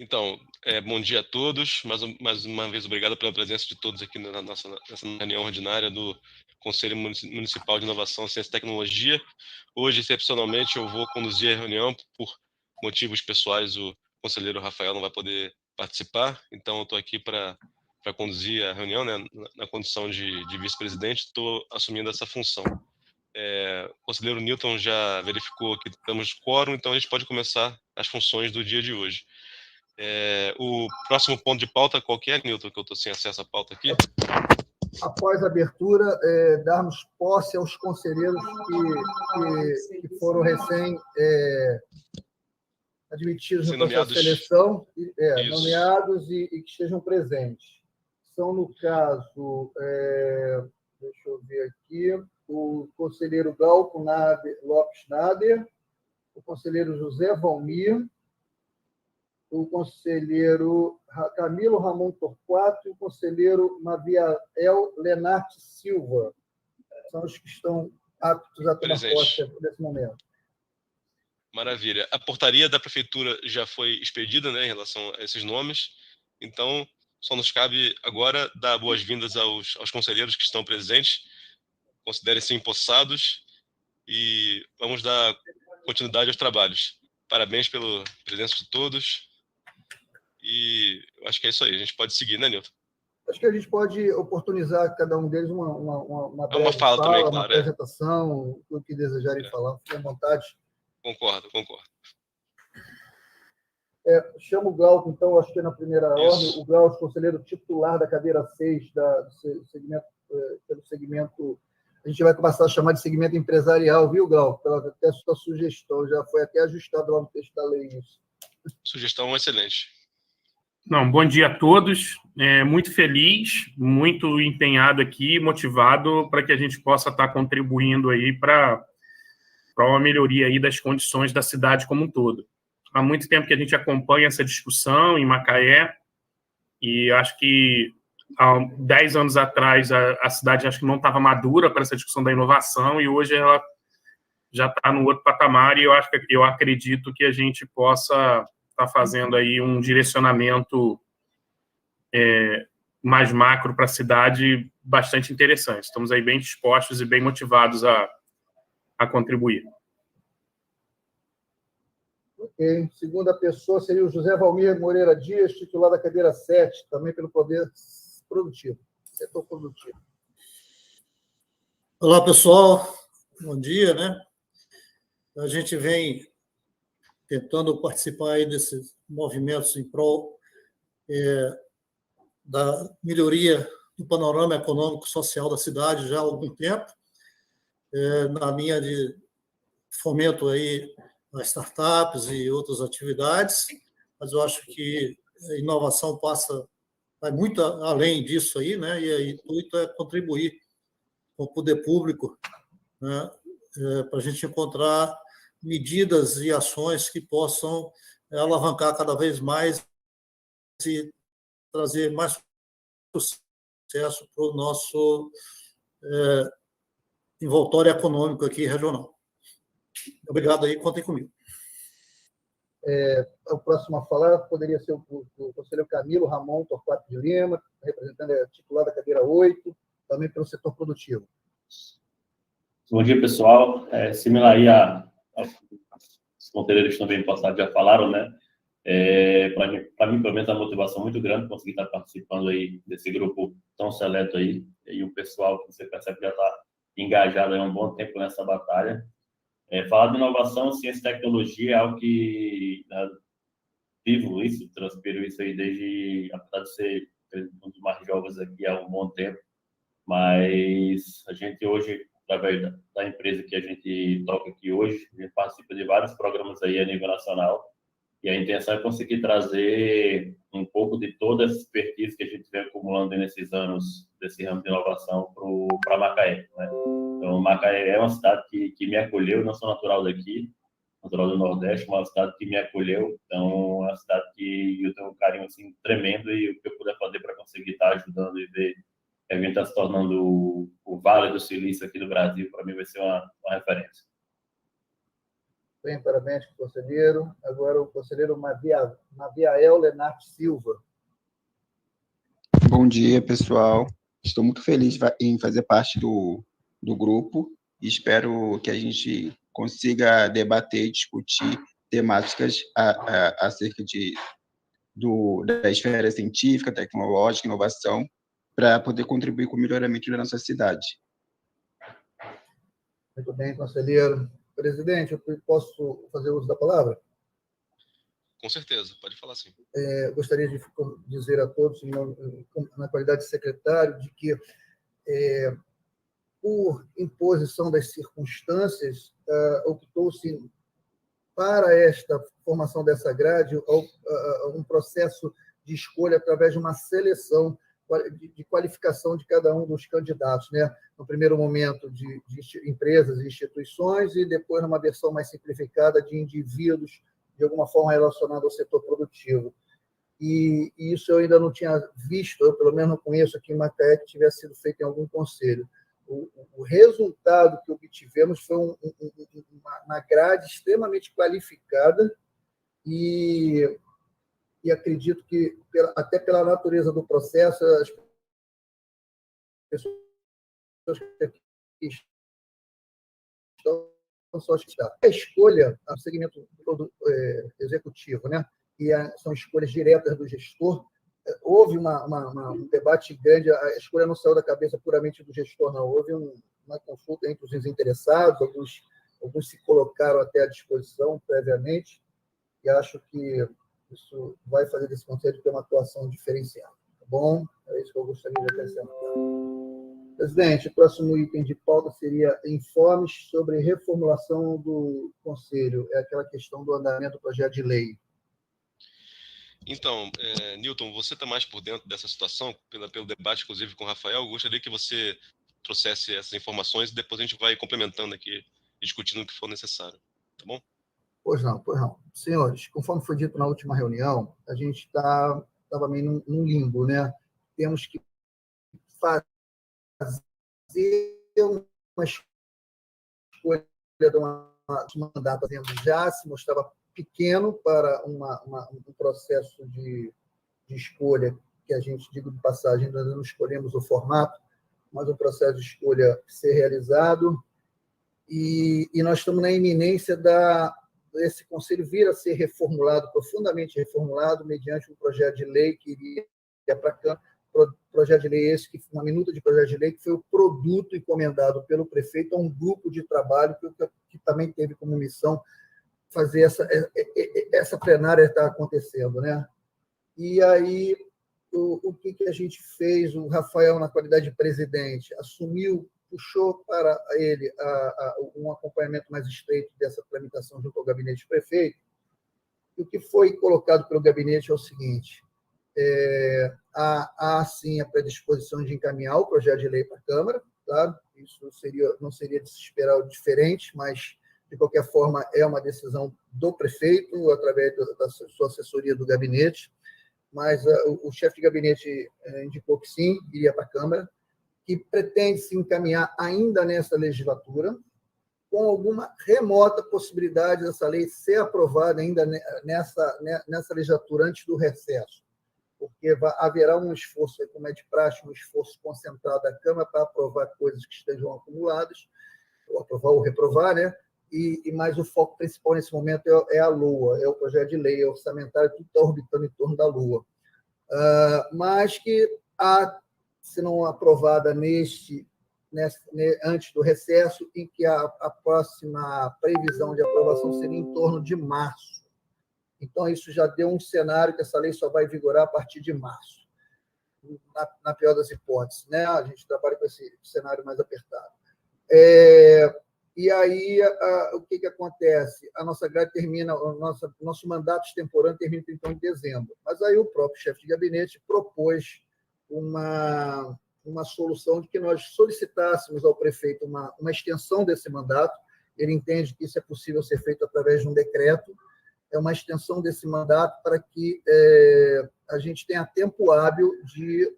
Então, bom dia a todos. Mais uma vez, obrigado pela presença de todos aqui nessa reunião ordinária do Conselho Municipal de Inovação, Ciência e Tecnologia. Hoje, excepcionalmente, eu vou conduzir a reunião. Por motivos pessoais, o conselheiro Rafael não vai poder participar, então eu estou aqui para conduzir a reunião, né, na condição de vice-presidente. Estou assumindo essa função. O conselheiro Newton já verificou que estamos de quórum, então a gente pode começar as funções do dia de hoje. O próximo ponto de pauta, qual que é, Newton, que eu estou sem acesso à pauta aqui? Após a abertura, darmos posse aos conselheiros que foram admitidos no processo de seleção, nomeados e que estejam presentes. São, no caso, deixa eu ver aqui, o conselheiro Glauco Lopes Nader, o conselheiro José Valmir, o conselheiro Camilo Ramon Torquato e o conselheiro Maviael Lenarte Silva. São os que estão aptos a tomar posse nesse momento. Maravilha. A portaria da prefeitura já foi expedida, né, em relação a esses nomes. Então, só nos cabe agora dar boas-vindas aos conselheiros que estão presentes. Considerem-se empossados e vamos dar continuidade aos trabalhos. Parabéns pela presença de todos. E eu acho que é isso aí. A gente pode seguir, né, Nilton? Acho que a gente pode oportunizar cada um deles uma breve uma fala também, claro, uma apresentação, o que desejarem falar. Fiquem à vontade. Concordo. Chamo o Glauco, então, acho que na primeira ordem, o Glauco, conselheiro titular da cadeira 6 pelo segmento, a gente vai começar a chamar de segmento empresarial, viu, Glauco? Pela sua sugestão, já foi até ajustado lá no texto da lei isso. Sugestão excelente. Não, bom dia a todos. Muito feliz, muito empenhado aqui, motivado para que a gente possa estar contribuindo aí para uma melhoria aí das condições da cidade como um todo. Há muito tempo que a gente acompanha essa discussão em Macaé e acho que há 10 anos atrás a cidade acho que não estava madura para essa discussão da inovação e hoje ela já está no outro patamar e eu acredito que a gente possa estar fazendo aí um direcionamento mais macro para a cidade bastante interessante. Estamos aí bem dispostos e bem motivados a contribuir. Ok. Segunda pessoa seria o José Valmir Moreira Dias, titular da cadeira 7, também pelo Poder Produtivo, Setor Produtivo. Olá, pessoal. Bom dia, né? A gente vem tentando participar aí desses movimentos em prol da melhoria do panorama econômico e social da cidade já há algum tempo, na linha de fomento aí a startups e outras atividades, mas eu acho que a inovação vai muito além disso aí, né? E o intuito é contribuir com o poder público, né? Para a gente encontrar medidas e ações que possam alavancar cada vez mais e trazer mais sucesso para o nosso envoltório econômico aqui regional. Obrigado aí, contem comigo. O próximo a falar poderia ser o conselheiro Camilo Ramon Torquato de Lima, representante titular da cadeira 8, também pelo setor produtivo. Bom dia, pessoal. Similar aí os conselheiros também passados já falaram, né? Para mim, pelo menos, é uma motivação muito grande conseguir estar participando aí desse grupo tão seleto aí. E o pessoal, que você percebe, já está engajado há um bom tempo nessa batalha. Falar de inovação, ciência e tecnologia é algo que vivo isso, transpiro isso aí desde, apesar de ser um dos mais jovens aqui há um bom tempo, mas a gente hoje, através da empresa que a gente toca aqui hoje, a gente participa de vários programas aí a nível nacional, e a intenção é conseguir trazer um pouco de toda essa expertise que a gente vem acumulando nesses anos desse ramo de inovação para Macaé, né? Então, Macaé é uma cidade que me acolheu, não sou natural daqui, natural do Nordeste, uma cidade que me acolheu, então é uma cidade que eu tenho um carinho assim, tremendo, e o que eu puder fazer para conseguir estar ajudando e ver que a gente está se tornando o Vale do Silício aqui do Brasil, para mim vai ser uma referência. bem, parabéns, conselheiro. Agora o conselheiro Maviael Lenarte Silva. Bom dia, pessoal. Estou muito feliz em fazer parte do grupo e espero que a gente consiga debater e discutir temáticas acerca da esfera científica, tecnológica, inovação, para poder contribuir com o melhoramento da nossa cidade. Muito bem, conselheiro. Presidente, eu posso fazer uso da palavra? Com certeza, pode falar sim. Gostaria de dizer a todos, na qualidade de secretário, de que, por imposição das circunstâncias, optou-se para esta formação dessa grade um processo de escolha através de uma seleção de qualificação de cada um dos candidatos, né? No primeiro momento de empresas e instituições e depois numa versão mais simplificada de indivíduos de alguma forma relacionados ao setor produtivo. E isso eu ainda não tinha visto, eu pelo menos não conheço aqui em Macaé que tivesse sido feito em algum conselho. O resultado que obtivemos foi uma grade extremamente qualificada e acredito que, até pela natureza do processo, as pessoas que aqui estão só a escolha, o segmento executivo, né? E são escolhas diretas do gestor. Houve um debate grande, a escolha não saiu da cabeça puramente do gestor, não. Houve uma consulta entre os interessados, alguns se colocaram até à disposição previamente, e acho que isso vai fazer desse conselho ter uma atuação diferenciada. Tá bom? É isso que eu gostaria de acrescentar. Presidente, o próximo item de pauta seria informes sobre reformulação do conselho. É aquela questão do andamento do projeto de lei. Então, Newton, você está mais por dentro dessa situação, pelo debate, inclusive, com o Rafael. Eu gostaria que você trouxesse essas informações e depois a gente vai complementando aqui, discutindo o que for necessário. Tá bom? Pois não. Senhores, conforme foi dito na última reunião, a gente estava meio num limbo, né? Temos que fazer uma escolha de mandato já se mostrava pequeno para um processo de escolha, que a gente, digo de passagem, ainda não escolhemos o formato, mas o processo de escolha ser realizado, e nós estamos na iminência desse conselho vir a ser reformulado, profundamente reformulado, mediante um projeto de lei que iria para a Câmara, projeto de lei esse, uma minuta de projeto de lei, que foi o produto encomendado pelo prefeito a um grupo de trabalho que também teve como missão fazer essa plenária está acontecendo, né? E aí, o que a gente fez? O Rafael, na qualidade de presidente, assumiu, puxou para ele um acompanhamento mais estreito dessa tramitação junto ao gabinete do prefeito. E o que foi colocado pelo gabinete é o seguinte: há sim a predisposição de encaminhar o projeto de lei para a Câmara, claro, isso não seria de se esperar diferente, mas de qualquer forma é uma decisão do prefeito, através da sua assessoria do gabinete, mas o chefe de gabinete indicou que sim, iria para a Câmara, que pretende se encaminhar ainda nessa legislatura, com alguma remota possibilidade dessa lei ser aprovada ainda nessa legislatura, antes do recesso, porque haverá um esforço, como é de praxe, um esforço concentrado da Câmara para aprovar coisas que estejam acumuladas, ou aprovar ou reprovar, né? Mas o foco principal nesse momento é a Lua, é o projeto de lei, é orçamentário, tudo está orbitando em torno da Lua. Mas que, se não aprovada antes do recesso, em que a próxima previsão de aprovação seria em torno de março. Então, isso já deu um cenário que essa lei só vai vigorar a partir de março, na pior das hipóteses, né? A gente trabalha com esse cenário mais apertado. E aí, o que acontece? A nossa grade termina, nosso mandato extemporâneo termina, então, em dezembro. Mas aí o próprio chefe de gabinete propôs uma solução de que nós solicitássemos ao prefeito uma extensão desse mandato. Ele entende que isso é possível ser feito através de um decreto, é uma extensão desse mandato para que a gente tenha tempo hábil de,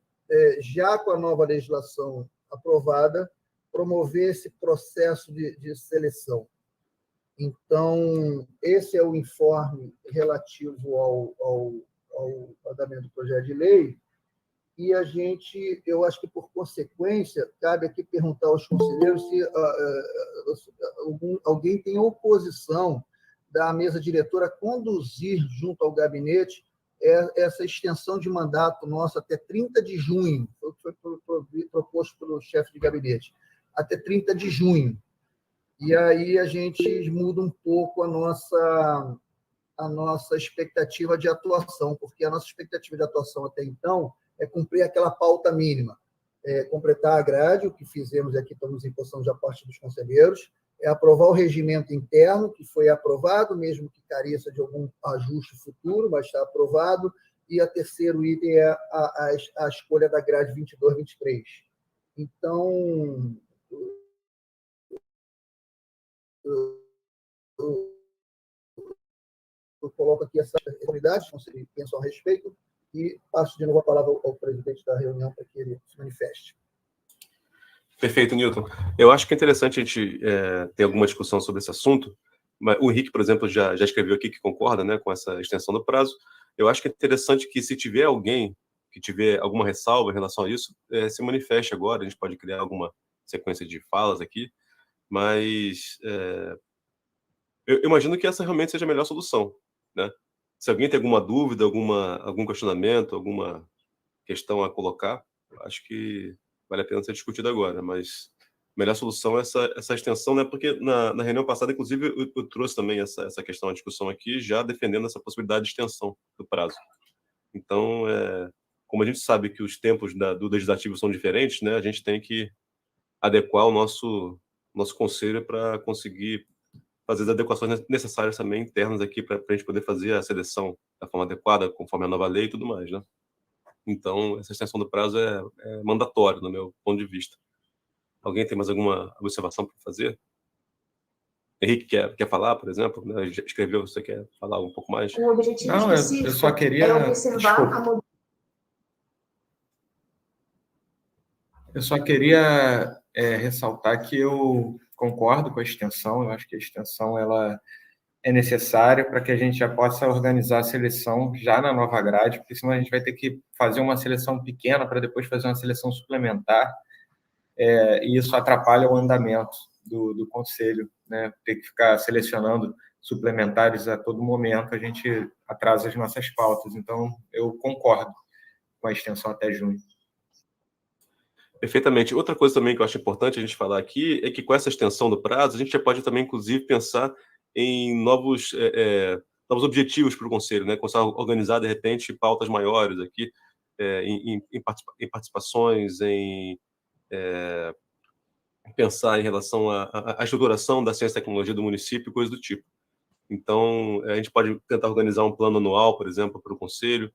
já com a nova legislação aprovada, promover esse processo de seleção. Então, esse é o informe relativo ao andamento do projeto de lei, e eu acho que, por consequência, cabe aqui perguntar aos conselheiros se alguém tem oposição da mesa diretora a conduzir junto ao gabinete essa extensão de mandato nosso até 30 de junho, foi proposto pelo chefe de gabinete, até 30 de junho. E aí a gente muda um pouco a nossa expectativa de atuação, porque a nossa expectativa de atuação até então é cumprir aquela pauta mínima, completar a grade, o que fizemos aqui, estamos em posição já parte dos conselheiros, é aprovar o regimento interno, que foi aprovado, mesmo que careça de algum ajuste futuro, mas está aprovado, e o terceiro item é a escolha da grade 22-23. Então, eu coloco aqui essa unidade, se vocês pensam a respeito, e passo de novo a palavra ao presidente da reunião para que ele se manifeste. Perfeito, Newton. Eu acho que é interessante a gente ter alguma discussão sobre esse assunto. Mas o Henrique, por exemplo, já escreveu aqui que concorda, né, com essa extensão do prazo. Eu acho que é interessante que, se tiver alguém que tiver alguma ressalva em relação a isso, se manifeste agora. A gente pode criar alguma sequência de falas aqui, mas eu imagino que essa realmente seja a melhor solução, né? Se alguém tem alguma dúvida, algum questionamento, alguma questão a colocar, acho que vale a pena ser discutido agora, mas a melhor solução é essa extensão, né? Porque na reunião passada, inclusive, eu trouxe também essa questão à discussão aqui, já defendendo essa possibilidade de extensão do prazo. Então, como a gente sabe que os tempos do legislativo são diferentes, né? A gente tem que adequar o nosso conselho para conseguir fazer as adequações necessárias também internas aqui para a gente poder fazer a seleção da forma adequada, conforme a nova lei e tudo mais, né? Então, essa extensão do prazo é mandatória, no meu ponto de vista. Alguém tem mais alguma observação para fazer? Henrique quer falar, por exemplo? Né? Já escreveu, você quer falar um pouco mais? O objetivo específico eu só queria... é observar Eu só queria ressaltar que eu concordo com a extensão. Eu acho que a extensão ela é necessária para que a gente já possa organizar a seleção já na nova grade, porque senão a gente vai ter que fazer uma seleção pequena para depois fazer uma seleção suplementar, e isso atrapalha o andamento do conselho, né? Ter que ficar selecionando suplementares a todo momento, a gente atrasa as nossas pautas. Então, eu concordo com a extensão até junho. Perfeitamente. Outra coisa também que eu acho importante a gente falar aqui é que, com essa extensão do prazo, a gente já pode também, inclusive, pensar em novos objetivos para o Conselho, né? Começar a organizar, de repente, pautas maiores aqui, em participações, em pensar em relação à estruturação da ciência e tecnologia do município, coisas do tipo. Então, a gente pode tentar organizar um plano anual, por exemplo, para o Conselho.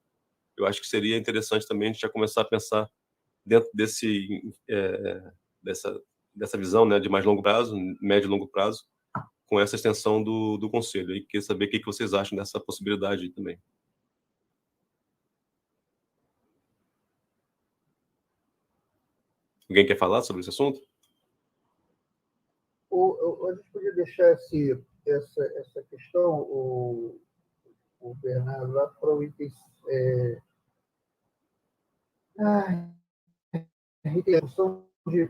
Eu acho que seria interessante também a gente já começar a pensar dentro dessa visão, né, de mais longo prazo, médio e longo prazo, com essa extensão do Conselho. E queria saber o que vocês acham dessa possibilidade também. Alguém quer falar sobre esse assunto? A gente podia deixar essa questão, o Bernardo, lá para o item... retenção de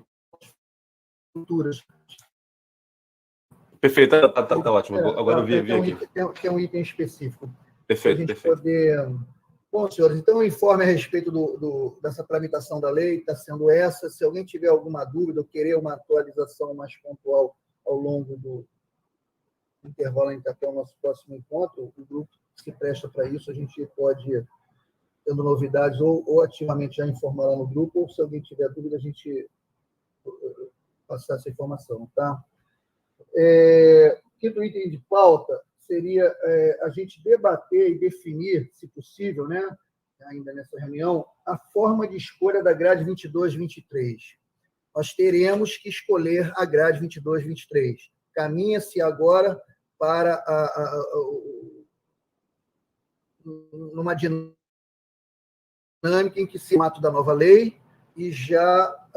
futuras. Perfeito, tá ótimo. Agora eu vi aqui. Tem um item específico. Perfeito, perfeito. Bom, senhores, então o informe a respeito dessa tramitação da lei está sendo essa. Se alguém tiver alguma dúvida ou querer uma atualização mais pontual ao longo do intervalo até o nosso próximo encontro, o grupo se presta para isso. A gente pode, tendo novidades, ou ativamente já informar lá no grupo, ou se alguém tiver dúvida, a gente passar essa informação, tá? Quinto item de pauta seria a gente debater e definir, se possível, né, ainda nessa reunião, a forma de escolha da grade 22-23. Nós teremos que escolher a grade 22-23. Caminha-se agora para numa dinâmica em que se mata da nova lei e já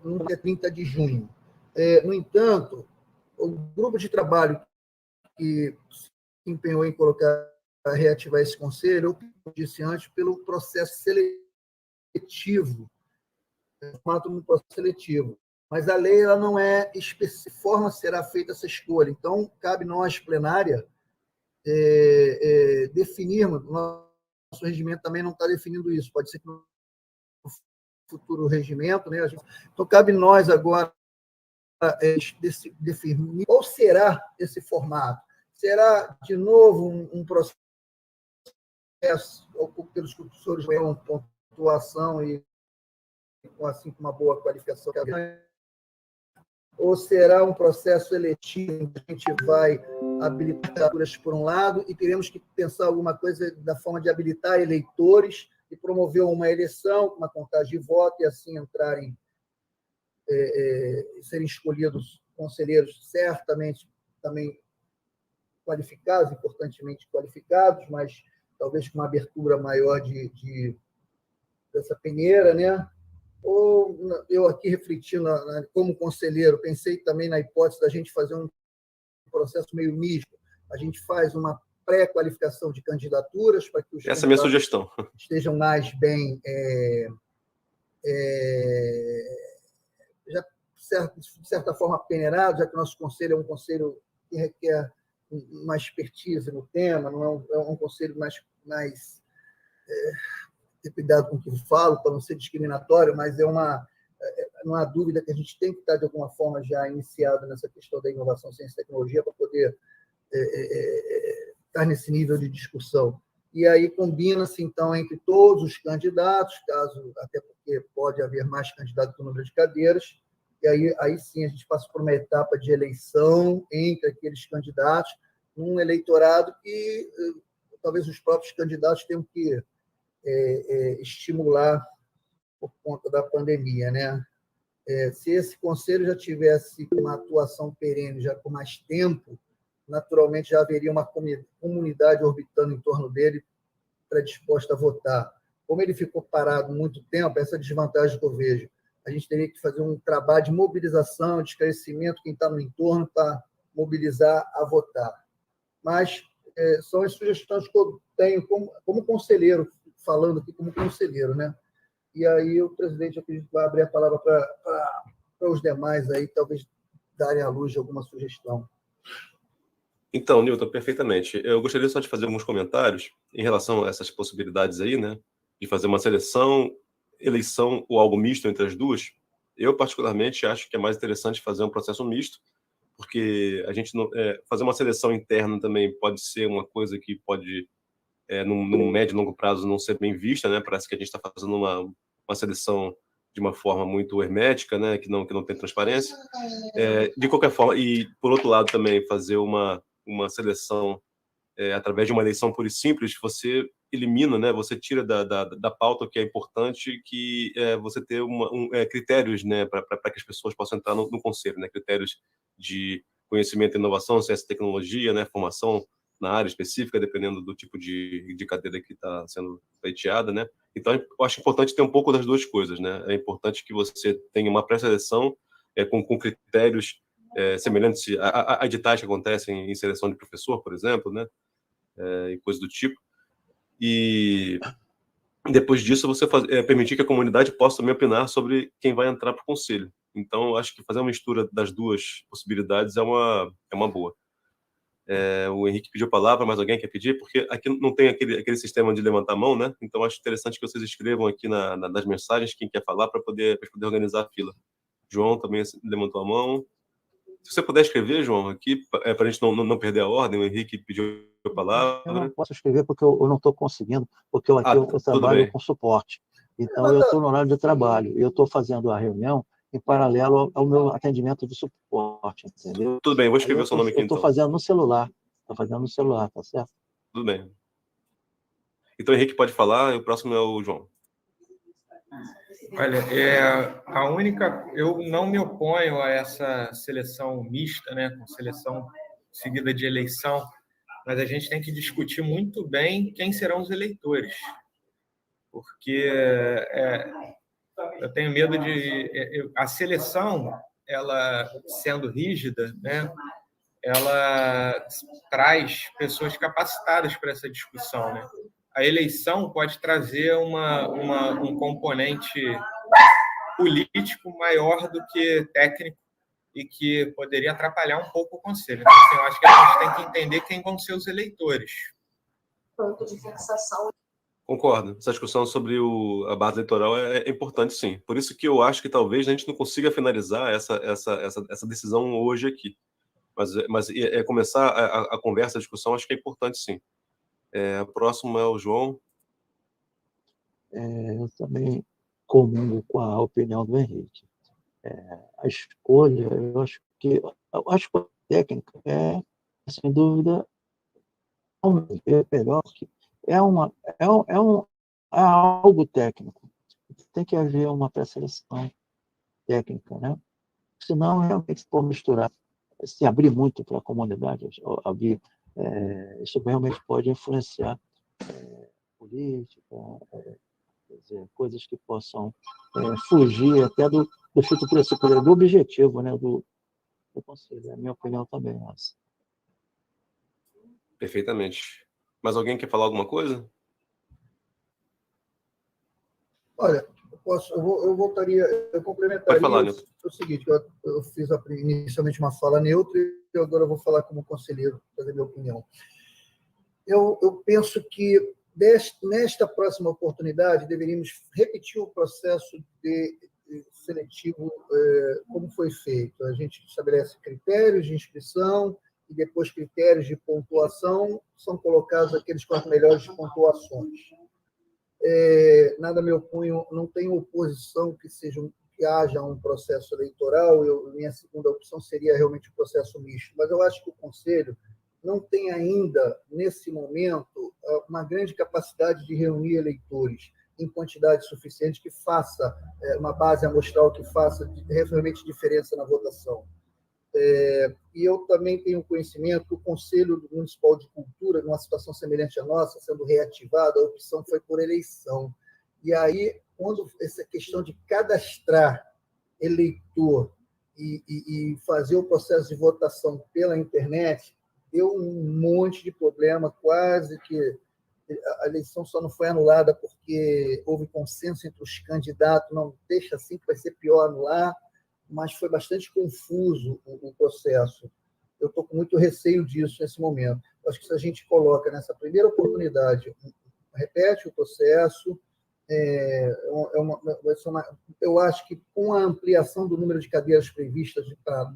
no dia 30 de junho. No entanto, o grupo de trabalho que se empenhou em reativar esse conselho, como eu disse antes, pelo processo seletivo, um processo seletivo. Mas a lei ela não é forma será feita essa escolha. Então, cabe nós, plenária, definirmos. O nosso regimento também não está definindo isso. Pode ser que no futuro regimento, né? Então, cabe nós agora definir qual será esse formato. Será, de novo, um processo pelos professores com pontuação e assim, com uma boa qualificação? Ou será um processo seletivo, que a gente vai habilitar por um lado e teremos que pensar alguma coisa da forma de habilitar eleitores e promover uma eleição, uma contagem de voto e assim entrarem, serem escolhidos conselheiros certamente também qualificados, importantemente qualificados, mas talvez com uma abertura maior dessa peneira, né? Ou eu aqui refletindo como conselheiro, pensei também na hipótese da gente fazer um processo meio misto. A gente faz uma pré-qualificação de candidaturas para que os essa é a minha sugestão, estejam mais bem já de certa forma peneirados, já que o nosso conselho é um conselho que requer uma expertise no tema, não é um conselho mais ter cuidado com o que falo, para não ser discriminatório, mas não há dúvida que a gente tem que estar, de alguma forma, já iniciado nessa questão da inovação, ciência e tecnologia para poder estar nesse nível de discussão. E aí combina-se, então, entre todos os candidatos, até porque pode haver mais candidatos que o número de cadeiras, e aí sim a gente passa por uma etapa de eleição entre aqueles candidatos, num eleitorado que talvez os próprios candidatos tenham que estimular por conta da pandemia, né? Se esse conselho já tivesse uma atuação perene, já com mais tempo, naturalmente já haveria uma comunidade orbitando em torno dele predisposta a votar. Como ele ficou parado muito tempo, essa desvantagem que eu vejo, a gente teria que fazer um trabalho de mobilização, de esclarecimento, quem está no entorno, para mobilizar a votar. Mas são as sugestões que eu tenho como conselheiro, falando aqui como conselheiro, né? E aí o presidente, eu acredito, vai abrir a palavra para os demais aí, talvez darem à luz de alguma sugestão. Então, Newton, perfeitamente. Eu gostaria só de fazer alguns comentários em relação a essas possibilidades aí, né? De fazer uma seleção, eleição ou algo misto entre as duas. Eu, particularmente, acho que é mais interessante fazer um processo misto, porque a gente não, fazer uma seleção interna também pode ser uma coisa que pode, num médio e longo prazo, não ser bem vista, né? Parece que a gente está fazendo uma seleção de uma forma muito hermética, né? Que não tem transparência. De qualquer forma, e por outro lado também fazer uma seleção através de uma eleição pura e simples, você elimina, né? Você tira da pauta o que é importante, que você ter critérios, né? Para que as pessoas possam entrar no conselho, né? Critérios de conhecimento e inovação, ciência e tecnologia, né? Formação na área específica, dependendo do tipo de cadeira que está sendo pleiteada, né? Então, eu acho importante ter um pouco das duas coisas, né? É importante que você tenha uma pré-seleção com critérios semelhantes a editais que acontecem em seleção de professor, por exemplo, né? E coisas do tipo. E depois disso, você permitir que a comunidade possa também opinar sobre quem vai entrar para o conselho. Então, eu acho que fazer uma mistura das duas possibilidades é uma boa. O Henrique pediu a palavra, mas alguém quer pedir? Porque aqui não tem aquele sistema de levantar a mão, né? Então, acho interessante que vocês escrevam aqui nas mensagens quem quer falar para poder organizar a fila. João também levantou a mão. Se você puder escrever, João, aqui, para a gente não perder a ordem, o Henrique pediu a palavra. Eu não posso escrever porque eu não estou conseguindo, porque aqui eu trabalho com suporte. Então, eu estou no horário de trabalho. Eu estou fazendo a reunião em paralelo ao meu atendimento de suporte, entendeu? Tudo bem, vou escrever o seu nome aqui, então. Estou fazendo no celular. Estou fazendo no celular, tá certo? Tudo bem. Então, o Henrique pode falar, e o próximo é o João. Olha, eu não me oponho a essa seleção mista, né, com seleção seguida de eleição, mas a gente tem que discutir muito bem quem serão os eleitores, porque eu tenho medo a seleção ela sendo rígida, né, ela traz pessoas capacitadas para essa discussão, né? A eleição pode trazer um componente político maior do que técnico e que poderia atrapalhar um pouco o Conselho. Então, assim, eu acho que a gente tem que entender quem vão ser os eleitores. Ponto de fixação. Concordo. Essa discussão sobre a base eleitoral é importante, sim. Por isso que eu acho que talvez a gente não consiga finalizar essa decisão hoje aqui. Mas começar a conversa, a discussão, acho que é importante, sim. Próximo é o João. Eu também comungo com a opinião do Henrique. A escolha, eu acho que a escolha técnica é, sem dúvida, melhor que é algo técnico. Tem que haver uma pré-seleção técnica, né? Senão, realmente, for misturar, se abrir muito para a comunidade, isso realmente pode influenciar política, quer dizer, coisas que possam fugir até do fito principal, do objetivo, né, do Conselho. A minha opinião também é essa. Perfeitamente. Mais alguém quer falar alguma coisa? Olha, eu complementaria. Pode falar, Nilton. O seguinte, eu fiz inicialmente uma fala neutra e agora eu vou falar como conselheiro, fazer minha opinião. Eu penso que nesta próxima oportunidade deveríamos repetir o processo seletivo como foi feito. A gente estabelece critérios de inscrição e depois critérios de pontuação, são colocados aqueles com as melhores pontuações. Nada me oponho, não tenho oposição que haja um processo eleitoral. Minha segunda opção seria realmente o processo misto, mas eu acho que o Conselho não tem ainda, nesse momento, uma grande capacidade de reunir eleitores em quantidade suficiente que faça uma base amostral que faça realmente diferença na votação. E eu também tenho conhecimento que o Conselho Municipal de Cultura, numa situação semelhante à nossa, sendo reativado, a opção foi por eleição. E aí, quando essa questão de cadastrar eleitor e fazer o processo de votação pela internet, deu um monte de problema, quase que a eleição só não foi anulada porque houve consenso entre os candidatos, não deixa assim que vai ser pior anular, mas foi bastante confuso o processo. Eu estou com muito receio disso nesse momento. Acho que se a gente coloca nessa primeira oportunidade, repete o processo, eu acho que com a ampliação do número de cadeiras previstas para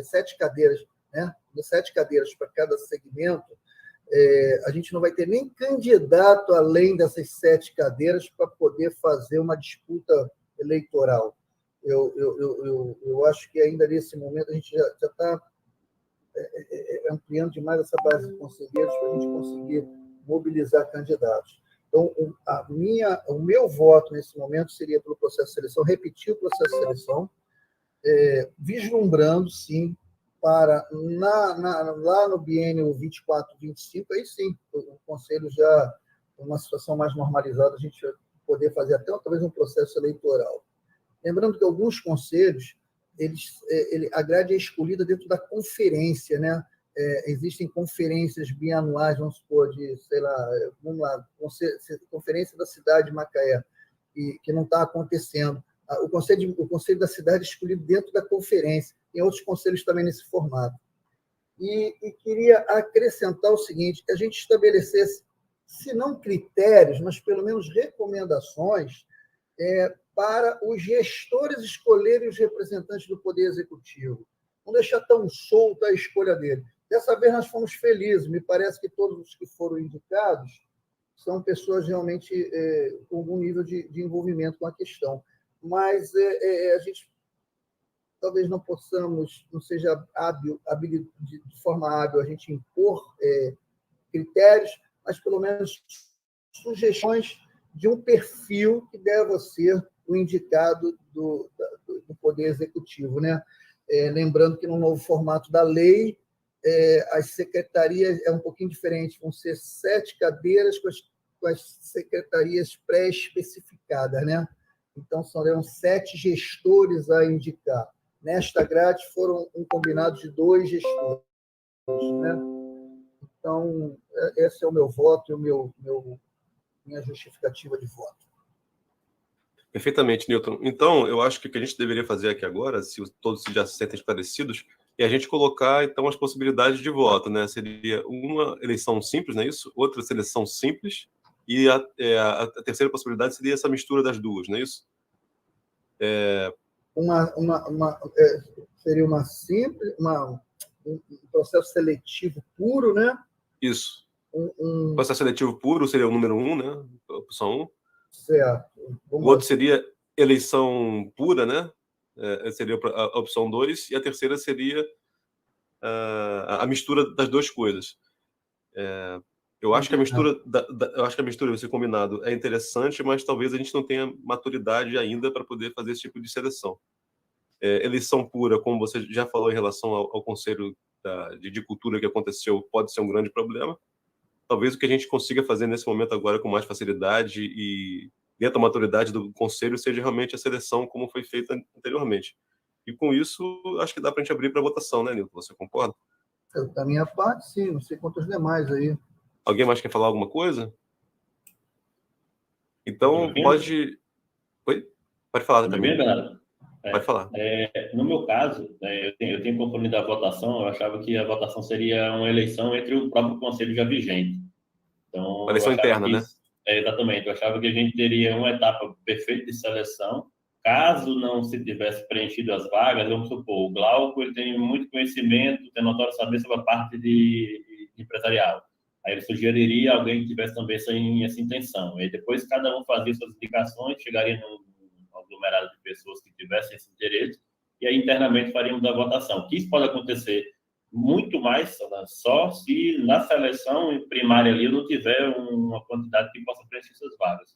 7 cadeiras, né, 7 cadeiras para cada segmento, a gente não vai ter nem candidato além dessas 7 cadeiras para poder fazer uma disputa eleitoral. Eu acho que ainda nesse momento a gente já está ampliando demais essa base de conselheiros para a gente conseguir mobilizar candidatos. Então, o meu voto nesse momento seria pelo processo de seleção, repetir o processo de seleção, vislumbrando, sim, para lá no biênio 24-25, aí sim, o Conselho já, numa situação mais normalizada, a gente vai poder fazer até talvez um processo eleitoral. Lembrando que alguns conselhos, a grade é escolhida dentro da conferência, né? Existem conferências bianuais, vamos supor, conferência da cidade de Macaé, que não está acontecendo. O conselho da cidade é escolhido dentro da conferência. Tem outros conselhos também nesse formato. E queria acrescentar o seguinte, que a gente estabelecesse, se não critérios, mas pelo menos recomendações, para os gestores escolherem os representantes do Poder Executivo. Não deixar tão solta a escolha dele. Dessa vez nós fomos felizes. Me parece que todos os que foram indicados são pessoas realmente com algum nível de envolvimento com a questão. Mas a gente talvez não seja hábil, de forma hábil, a gente impor critérios, mas pelo menos sugestões de um perfil que deva ser o indicado do Poder Executivo, né? Lembrando que no novo formato da lei, as secretarias é um pouquinho diferente, vão ser 7 cadeiras com as secretarias pré-especificadas, né? Então, serão 7 gestores a indicar. nesta grade foram um combinado de 2 gestores, né? Então, esse é o meu voto e minha justificativa de voto. Perfeitamente, Newton. Então, eu acho que o que a gente deveria fazer aqui agora, se todos já se sentem esclarecidos, é a gente colocar, então, as possibilidades de voto, né? Seria uma eleição simples, não é isso? Outra seleção simples, e a terceira possibilidade seria essa mistura das duas, não é isso? Seria uma simples, um processo seletivo puro, né? Isso. Processo seletivo puro seria o número 1, né? Opção 1. Certo. O outro seria eleição pura, né? Seria a opção 2, e a terceira seria a mistura das duas coisas. Eu acho que a mistura vai ser combinado é interessante, mas talvez a gente não tenha maturidade ainda para poder fazer esse tipo de seleção. Eleição pura, como você já falou em relação ao Conselho de Cultura que aconteceu, pode ser um grande problema. Talvez o que a gente consiga fazer nesse momento agora com mais facilidade e dentro da maturidade do Conselho seja realmente a seleção como foi feita anteriormente. E com isso, acho que dá para a gente abrir para votação, né, Nilton? Você concorda? Da minha parte, sim. Não sei quantos demais aí. Alguém mais quer falar alguma coisa? Então, pode... Oi? Pode falar também. Pode falar. No meu caso, eu tenho controle da votação. Eu achava que a votação seria uma eleição entre o próprio Conselho já vigente. Então, uma eleição interna, né? Exatamente. Eu achava que a gente teria uma etapa perfeita de seleção. Caso não se tivesse preenchido as vagas, vamos supor, o Glauco ele tem muito conhecimento, tem notório saber sobre a parte de empresarial. Aí ele sugeriria alguém que tivesse também essa intenção. E depois cada um fazia suas indicações, chegaria num aglomerado de pessoas que tivessem esse interesse, e aí internamente faríamos a votação. Que isso pode acontecer muito mais só se na seleção primária ali eu não tiver uma quantidade que possa preencher essas vagas.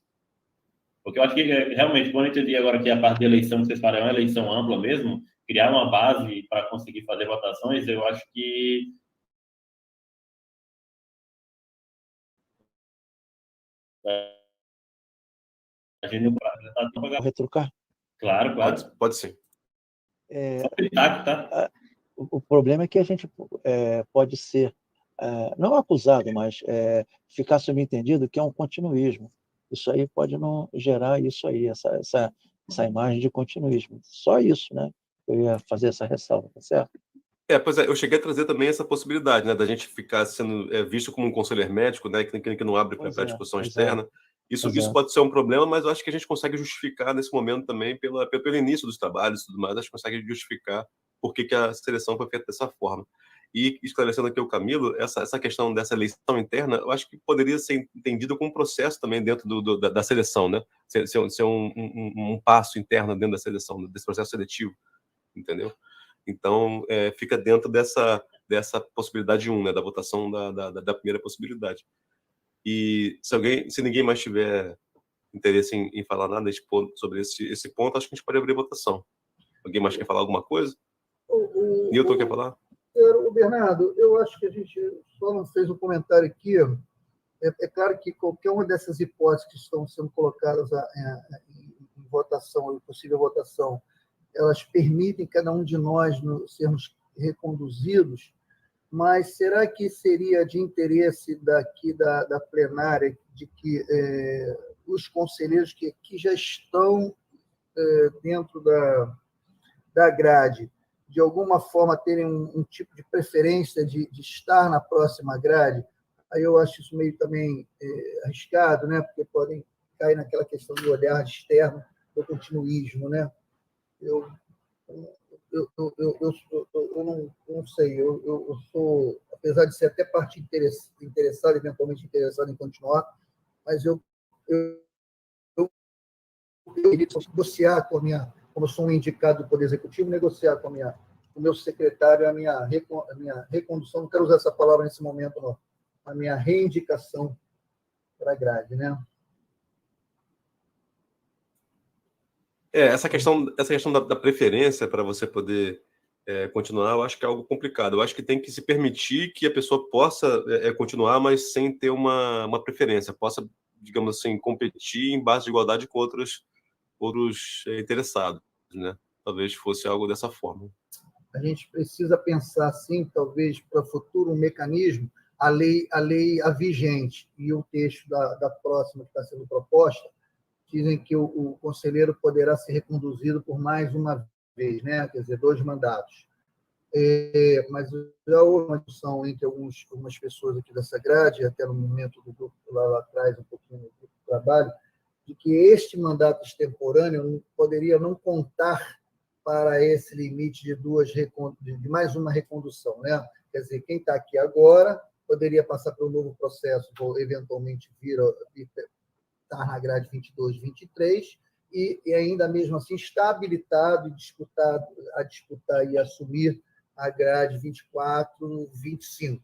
Porque eu acho que realmente, quando eu entendi agora que a parte de eleição que vocês falam é uma eleição ampla mesmo, criar uma base para conseguir fazer votações, eu acho que a gente não pode retrucar? Claro. Pode sim. O problema é que a gente pode ser, não acusado, mas ficar subentendido que é um continuismo. Isso aí pode não gerar isso aí, essa imagem de continuismo. Só isso, né? Eu ia fazer essa ressalva, tá certo? Pois é, eu cheguei a trazer também essa possibilidade, né, da gente ficar sendo visto como um conselheiro médico, né, que não abre para discussão externa. Isso pode ser um problema, mas eu acho que a gente consegue justificar nesse momento também pelo início dos trabalhos e tudo mais, acho que consegue justificar por que a seleção foi feita dessa forma. E esclarecendo aqui o Camilo, essa questão dessa eleição interna, eu acho que poderia ser entendida como um processo também dentro da seleção, né? Ser um passo interno dentro da seleção, desse processo seletivo, entendeu? Então, fica dentro dessa possibilidade 1, né, da votação da primeira possibilidade. E se ninguém mais tiver interesse em falar nada sobre esse ponto, acho que a gente pode abrir a votação. Alguém mais quer falar alguma coisa? Newton quer falar? Bernardo, eu acho que a gente só não fez um comentário aqui. É claro que qualquer uma dessas hipóteses que estão sendo colocadas em votação, em possível votação, elas permitem cada um de nós sermos reconduzidos, mas será que seria de interesse daqui da plenária de que os conselheiros que aqui já estão dentro da grade, de alguma forma terem um tipo de preferência de estar na próxima grade? Aí eu acho isso meio também arriscado, né? Porque podem cair naquela questão do olhar externo do continuismo, né? Eu não sei, eu sou, apesar de ser até parte interessada, eventualmente interessada em continuar, mas eu queria negociar com como eu sou um indicado do Poder Executivo, negociar com o meu secretário a minha recondução, não quero usar essa palavra nesse momento, não, a minha reindicação para a grade, né? Essa questão da preferência para você poder continuar, eu acho que é algo complicado. Eu acho que tem que se permitir que a pessoa possa continuar, mas sem ter uma preferência, possa, digamos assim, competir em base de igualdade com outros interessados, né? talvez fosse algo dessa forma. A gente precisa pensar, sim, talvez, para o futuro, um mecanismo, a lei vigente e o texto da próxima que está sendo proposta, dizem que o conselheiro poderá ser reconduzido por mais uma vez, né? Quer dizer, 2 mandatos. Mas já houve uma discussão entre algumas pessoas aqui dessa grade, até no momento do grupo lá atrás, um pouquinho do grupo de trabalho, de que este mandato extemporâneo poderia não contar para esse limite de mais uma recondução, né? Quer dizer, quem está aqui agora poderia passar por um novo processo, ou eventualmente estar na grade 22, 23, e ainda mesmo assim está habilitado a disputar e assumir a grade 24, 25.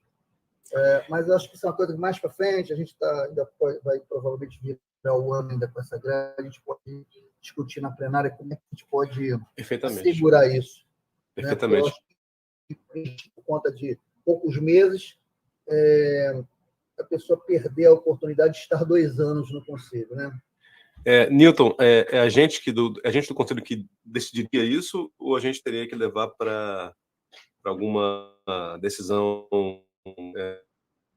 Mas acho que isso é uma coisa que mais para frente, a gente ainda vai provavelmente virar o ano ainda com essa grade, a gente pode discutir na plenária como é que a gente pode assegurar isso. Perfeitamente. Né? Eu acho que, por conta de poucos meses, a pessoa perder a oportunidade de estar 2 anos no Conselho. Né? Newton, é a gente do Conselho que decidiria isso, ou a gente teria que levar para alguma decisão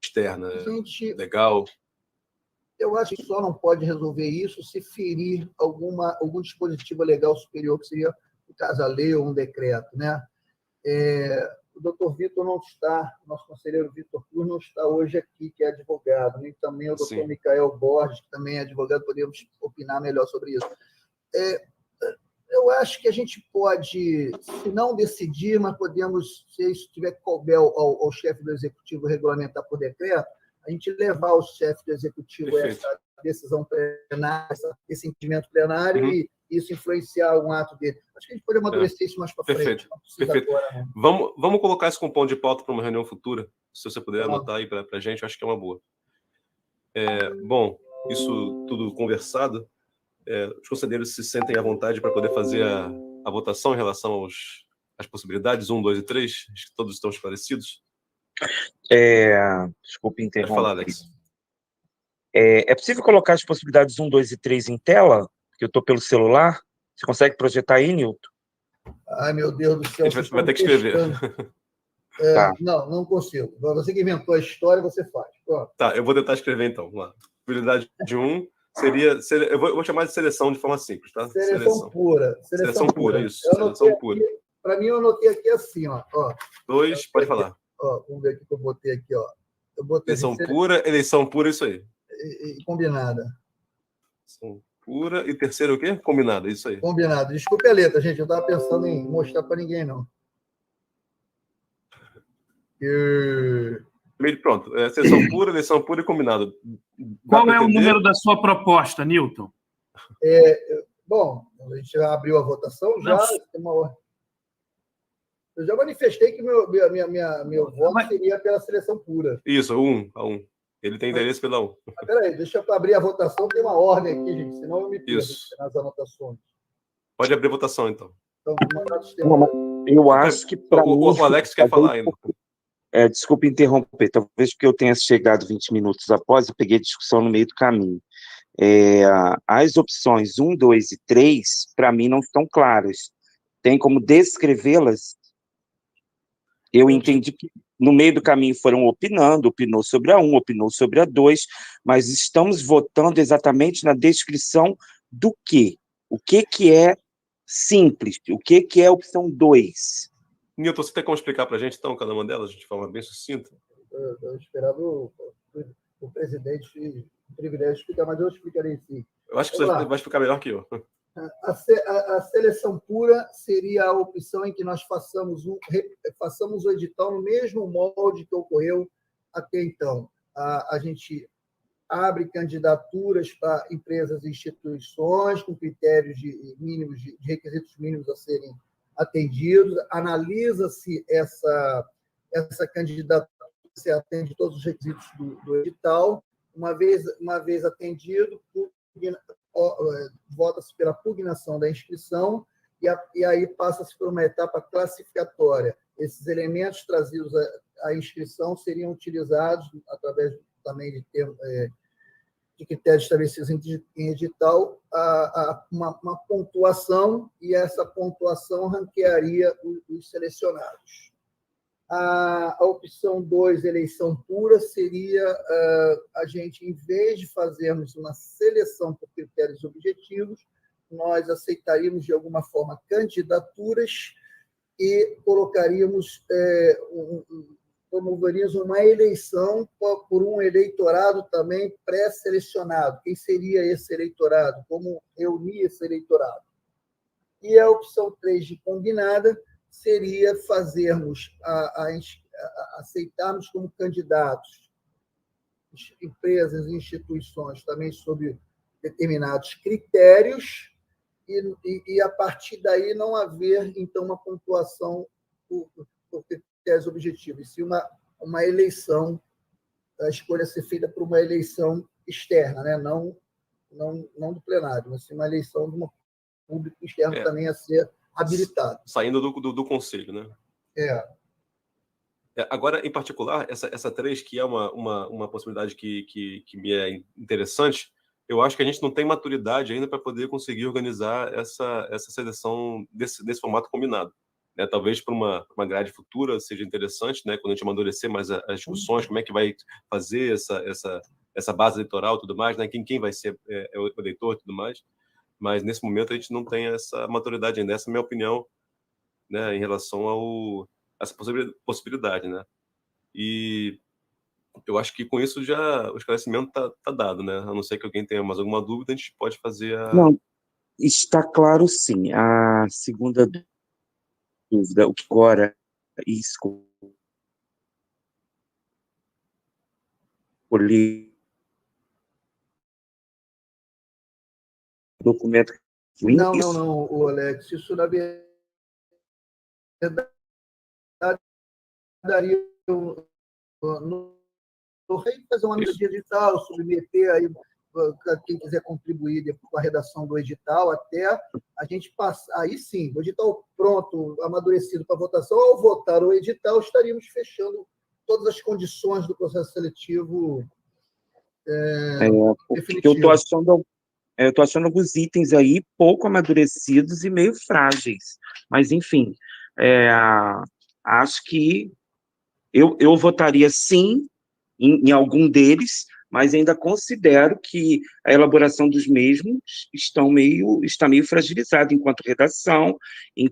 externa, legal? Eu acho que só não pode resolver isso se ferir algum dispositivo legal superior, que seria, no caso, a lei ou um decreto. Né? O doutor Vitor não está, nosso conselheiro Vitor Cruz não está hoje aqui, que é advogado, nem também o doutor Micael Borges, que também é advogado, podemos opinar melhor sobre isso. Eu acho que a gente pode, se não decidir, mas podemos, se isso tiver que couber ao chefe do Executivo regulamentar por decreto, a gente levar ao chefe do Executivo essa decisão plenária, esse entendimento plenário e isso influenciar algum ato dele. Acho que a gente pode amadurecer isso mais para frente. Perfeito. Agora, né? Vamos colocar isso como ponto de pauta para uma reunião futura, se você puder anotar aí para a gente, acho que é uma boa. Bom, isso tudo conversado, os conselheiros se sentem à vontade para poder fazer a votação em relação às possibilidades 1, 2 e 3, acho que todos estão esclarecidos. Desculpe interromper. Pode falar, Alex. É possível colocar as possibilidades 1, 2 e 3 em tela? Porque eu estou pelo celular. Você consegue projetar aí, Newton? Ai, meu Deus do céu. A gente vai ter que escrever. Tá. Não consigo. Você que inventou a história, você faz. Pronto. Tá, eu vou tentar escrever então. Vamos lá. Possibilidade de 1 seria... Eu vou chamar de seleção de forma simples, tá? Seleção pura. Seleção pura, isso. Seleção pura. Para mim, eu anotei aqui assim, ó. 2, pode falar. Vamos ver o que eu botei aqui, ó. Eu botei eleição pura, isso aí. E combinada. Eleição pura e terceiro o quê? Combinada, isso aí. Combinado. Desculpe a letra, gente. Eu estava pensando em mostrar para ninguém, não. Pronto. Seleção pura, eleição pura e combinada. Qual é o número da sua proposta, Newton? Bom, a gente já abriu a votação, já tem uma ordem. Eu já manifestei que meu voto seria pela seleção pura. Isso, a 1. Ele tem interesse pela 1. Peraí, deixa eu abrir a votação, tem uma ordem aqui, gente, senão eu me perco nas anotações. Pode abrir a votação, então. Eu acho que para mim... O Alex quer falar ainda. Desculpe interromper, talvez porque eu tenha chegado 20 minutos após, eu peguei a discussão no meio do caminho. As opções 1, 2 e 3, para mim, não estão claras. Tem como descrevê-las? Eu entendi que no meio do caminho foram opinou sobre a 1, opinou sobre a 2, mas estamos votando exatamente na descrição do quê? O que é simples? O que é a opção 2? Newton, você tem como explicar para a gente, então, cada uma delas, de forma bem sucinta? Eu esperava o presidente o privilégio de explicar, mas eu explicarei sim. Eu acho que você vai explicar melhor que eu. A seleção pura seria a opção em que nós façamos o edital no mesmo molde que ocorreu até então. A gente abre candidaturas para empresas e instituições com critérios mínimos, de requisitos mínimos a serem atendidos, analisa-se essa candidatura se atende todos os requisitos do edital, uma vez atendido, vota-se pela pugnação da inscrição e aí passa-se por uma etapa classificatória. Esses elementos trazidos à inscrição seriam utilizados através também de de critérios estabelecidos em edital, uma pontuação, e essa pontuação ranquearia os selecionados. A opção 2, eleição pura, seria a gente, em vez de fazermos uma seleção por critérios objetivos, nós aceitaríamos, de alguma forma, candidaturas e colocaríamos, promoveríamos uma eleição por um eleitorado também pré-selecionado. Quem seria esse eleitorado? Como reunir esse eleitorado? E a opção 3, de combinada, seria fazermos, aceitarmos como candidatos empresas e instituições também sob determinados critérios e a partir daí não haver, então, uma pontuação por critérios objetivos, e sim uma eleição, a escolha ser feita por uma eleição externa, né? não do plenário, mas sim uma eleição de um público externo também a ser habilitado. Saindo do conselho, né? Agora, em particular, essa 3, que é uma possibilidade que me é interessante, eu acho que a gente não tem maturidade ainda para poder conseguir organizar essa seleção desse formato combinado. Né? Talvez para uma grade futura seja interessante, né? Quando a gente amadurecer mais as discussões, como é que vai fazer essa base eleitoral e tudo mais, né? Quem vai ser o eleitor e tudo mais. Mas, nesse momento, a gente não tem essa maturidade ainda. Essa é a minha opinião, né, em relação a essa possibilidade. Né? E eu acho que, com isso, já o esclarecimento está dado. Né? A não ser que alguém tenha mais alguma dúvida, a gente pode fazer a... Não, está claro, sim. A segunda dúvida, o que agora escolher documento... Não, Alex, isso, na verdade, daria no rei fazer uma medida edital, submeter aí quem quiser contribuir com a redação do edital, até a gente passar, aí sim, o edital pronto, amadurecido para votação, ao votar o edital, estaríamos fechando todas as condições do processo seletivo definitivo. Eu estou achando alguns itens aí pouco amadurecidos e meio frágeis, mas, enfim, acho que eu votaria sim em algum deles, mas ainda considero que a elaboração dos mesmos está meio fragilizada enquanto redação, e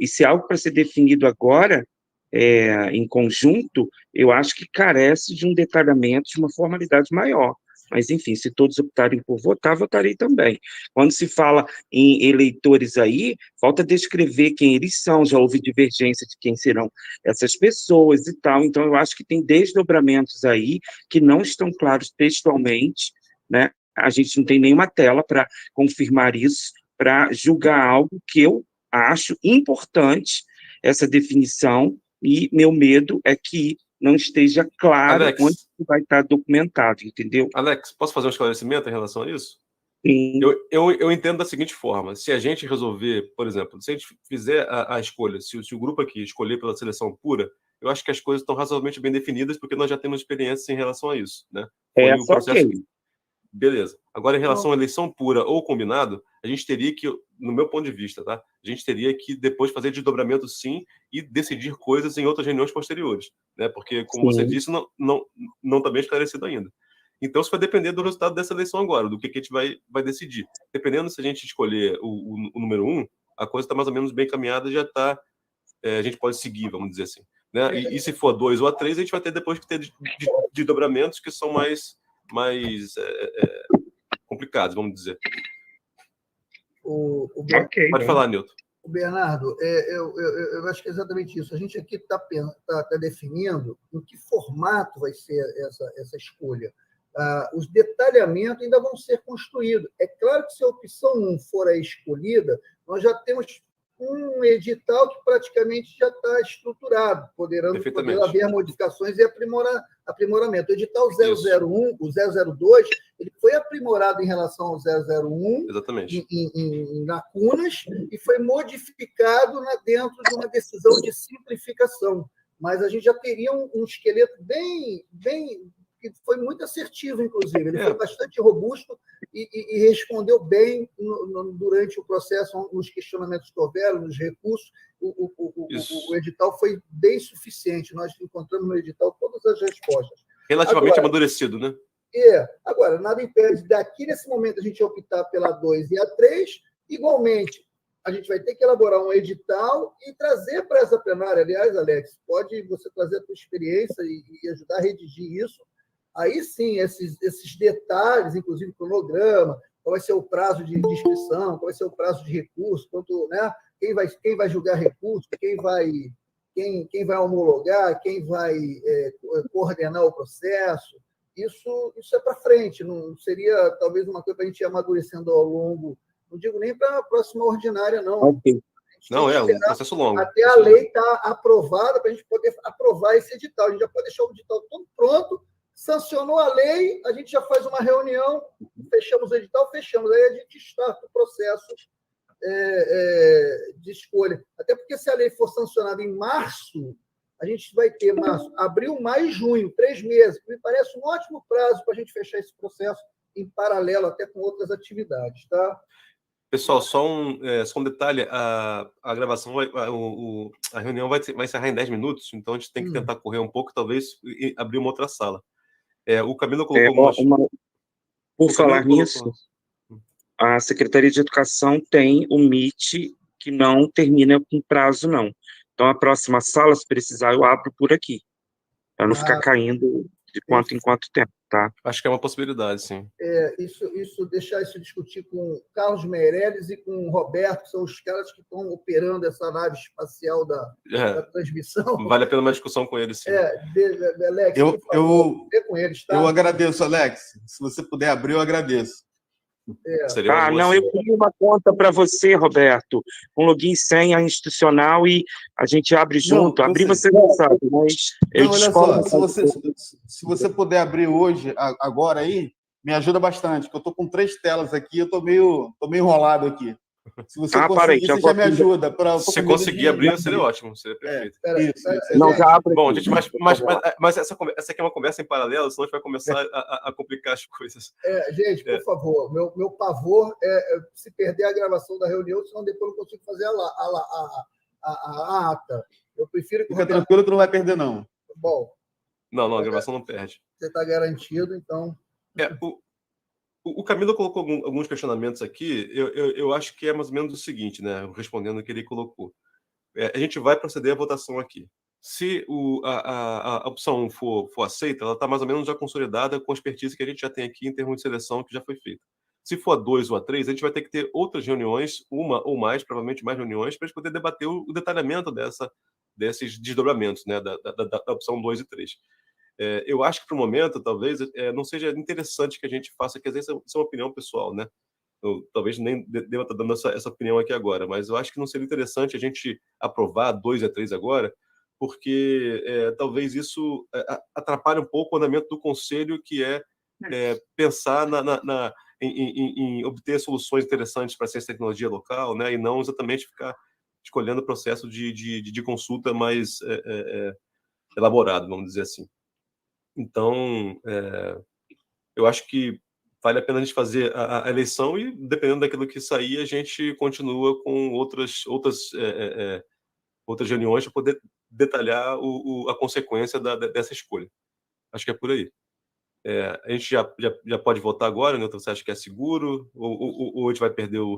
se algo para ser definido agora, em conjunto, eu acho que carece de um detalhamento, de uma formalidade maior. Mas, enfim, se todos optarem por votar, votarei também. Quando se fala em eleitores aí, falta descrever quem eles são, já houve divergência de quem serão essas pessoas e tal, então eu acho que tem desdobramentos aí que não estão claros textualmente, né? A gente não tem nenhuma tela para confirmar isso, para julgar algo que eu acho importante, essa definição, e meu medo é que não esteja claro, Alex, onde vai estar documentado, entendeu? Alex, posso fazer um esclarecimento em relação a isso? Sim. Eu entendo da seguinte forma: se a gente resolver, por exemplo, se a gente fizer a escolha, se o grupo aqui escolher pela seleção pura, eu acho que as coisas estão razoavelmente bem definidas, porque nós já temos experiência em relação a isso, né? O processo... Okay. Beleza. Agora, em relação à eleição pura ou combinado, a gente teria que, no meu ponto de vista, tá? A gente teria que depois fazer desdobramento, sim, e decidir coisas em outras reuniões posteriores, né? Porque, como você disse, não está bem esclarecido ainda. Então, isso vai depender do resultado dessa eleição agora, do que a gente vai decidir. Dependendo se a gente escolher o número 1, a coisa está mais ou menos bem caminhada, já está... a gente pode seguir, vamos dizer assim. Né? E se for a 2 ou a 3, a gente vai ter depois que ter desdobramentos que são mais complicados, vamos dizer. Pode falar, Nilton. Bernardo, eu acho que é exatamente isso. A gente aqui está definindo em que formato vai ser essa escolha. Os detalhamentos ainda vão ser construídos. É claro que se a opção 1 for a escolhida, nós já temos um edital que praticamente já está estruturado, poder haver modificações e aprimoramento. O edital 001, o 002, ele foi aprimorado em relação ao 001, exatamente, em lacunas, e foi modificado dentro de uma decisão de simplificação. Mas a gente já teria um esqueleto bem que foi muito assertivo, inclusive. Ele foi bastante robusto e respondeu bem durante o processo, nos questionamentos que houveram, nos recursos. O edital foi bem suficiente. Nós encontramos no edital todas as respostas. Relativamente amadurecido, né? Agora, nada impede daqui, nesse momento, a gente optar pela 2 e a 3. Igualmente, a gente vai ter que elaborar um edital e trazer para essa plenária. Aliás, Alex, pode você trazer a tua experiência e ajudar a redigir isso. Aí sim, esses detalhes, inclusive cronograma, qual vai ser o prazo de inscrição, qual vai ser o prazo de recurso, quanto, né? Quem vai julgar recurso, quem vai homologar, quem vai coordenar o processo. Isso é para frente, não seria talvez uma coisa para a gente ir amadurecendo ao longo. Não digo nem para a próxima ordinária, não. Okay. Não, é um processo longo. Até a lei estar aprovada para a gente poder aprovar esse edital. A gente já pode deixar o edital todo pronto, sancionou a lei, a gente já faz uma reunião, fechamos o edital, fechamos. Aí a gente starta o processo de escolha. Até porque se a lei for sancionada em março, a gente vai ter março, abril, maio e junho, 3 meses. Me parece um ótimo prazo para a gente fechar esse processo em paralelo até com outras atividades, tá? Pessoal, só um detalhe, a gravação, a reunião vai encerrar em 10 minutos, então a gente tem que tentar correr um pouco, talvez, e abrir uma outra sala. O Camilo colocou... Por falar nisso, a Secretaria de Educação tem o MIT que não termina com prazo, não. Então, a próxima sala, se precisar, eu abro por aqui, para não ficar caindo de quanto em quanto tempo, tá? Acho que é uma possibilidade, sim. Deixar isso discutir com o Carlos Meirelles e com o Roberto, que são os caras que estão operando essa nave espacial da transmissão. Vale a pena uma discussão com eles, sim. Alex, vê com eles, tá? Eu agradeço, Alex. Se você puder abrir, eu agradeço. Eu crio uma conta para você, Roberto, um login e senha institucional e a gente abre junto. Abrir você não sabe, mas... olha só, se você puder abrir hoje, agora aí, me ajuda bastante, porque eu estou com 3 telas aqui, eu estou meio enrolado aqui. Se você conseguir, você já me ajuda. Se você conseguir abrir, seria ótimo, seria perfeito. Já abre. Bom, gente, mas essa aqui é uma conversa em paralelo, senão a gente vai começar a complicar as coisas. Gente, por favor, meu pavor é se perder a gravação da reunião, senão depois eu não consigo fazer a ata. Eu prefiro que... Fica tranquilo que não vai perder, não. Bom. Não, a gravação não perde. Você está garantido, então... O Camilo colocou alguns questionamentos aqui, eu acho que é mais ou menos o seguinte, né? Respondendo o que ele colocou. A gente vai proceder à votação aqui. Se a opção 1 for aceita, ela está mais ou menos já consolidada com a expertise que a gente já tem aqui em termos de seleção que já foi feita. Se for a 2 ou a 3, a gente vai ter que ter outras reuniões, uma ou mais, provavelmente mais reuniões, para a gente poder debater o detalhamento desses desdobramentos, né? Da opção 2 e 3. Eu acho que, para o momento, talvez não seja interessante que a gente faça, que às vezes isso é uma opinião pessoal, né? Eu, talvez nem deva estar dando essa opinião aqui agora, mas eu acho que não seria interessante a gente aprovar 2 a 3 agora, porque talvez isso atrapalhe um pouco o andamento do Conselho, que pensar em obter soluções interessantes para a ciência e tecnologia local, né? E não exatamente ficar escolhendo o processo de consulta mais elaborado, vamos dizer assim. Então, eu acho que vale a pena a gente fazer a eleição e, dependendo daquilo que sair, a gente continua com outras reuniões para poder detalhar a consequência dessa escolha. Acho que é por aí. A gente já pode votar agora, Newton? Você acha que é seguro? Ou a gente vai perder o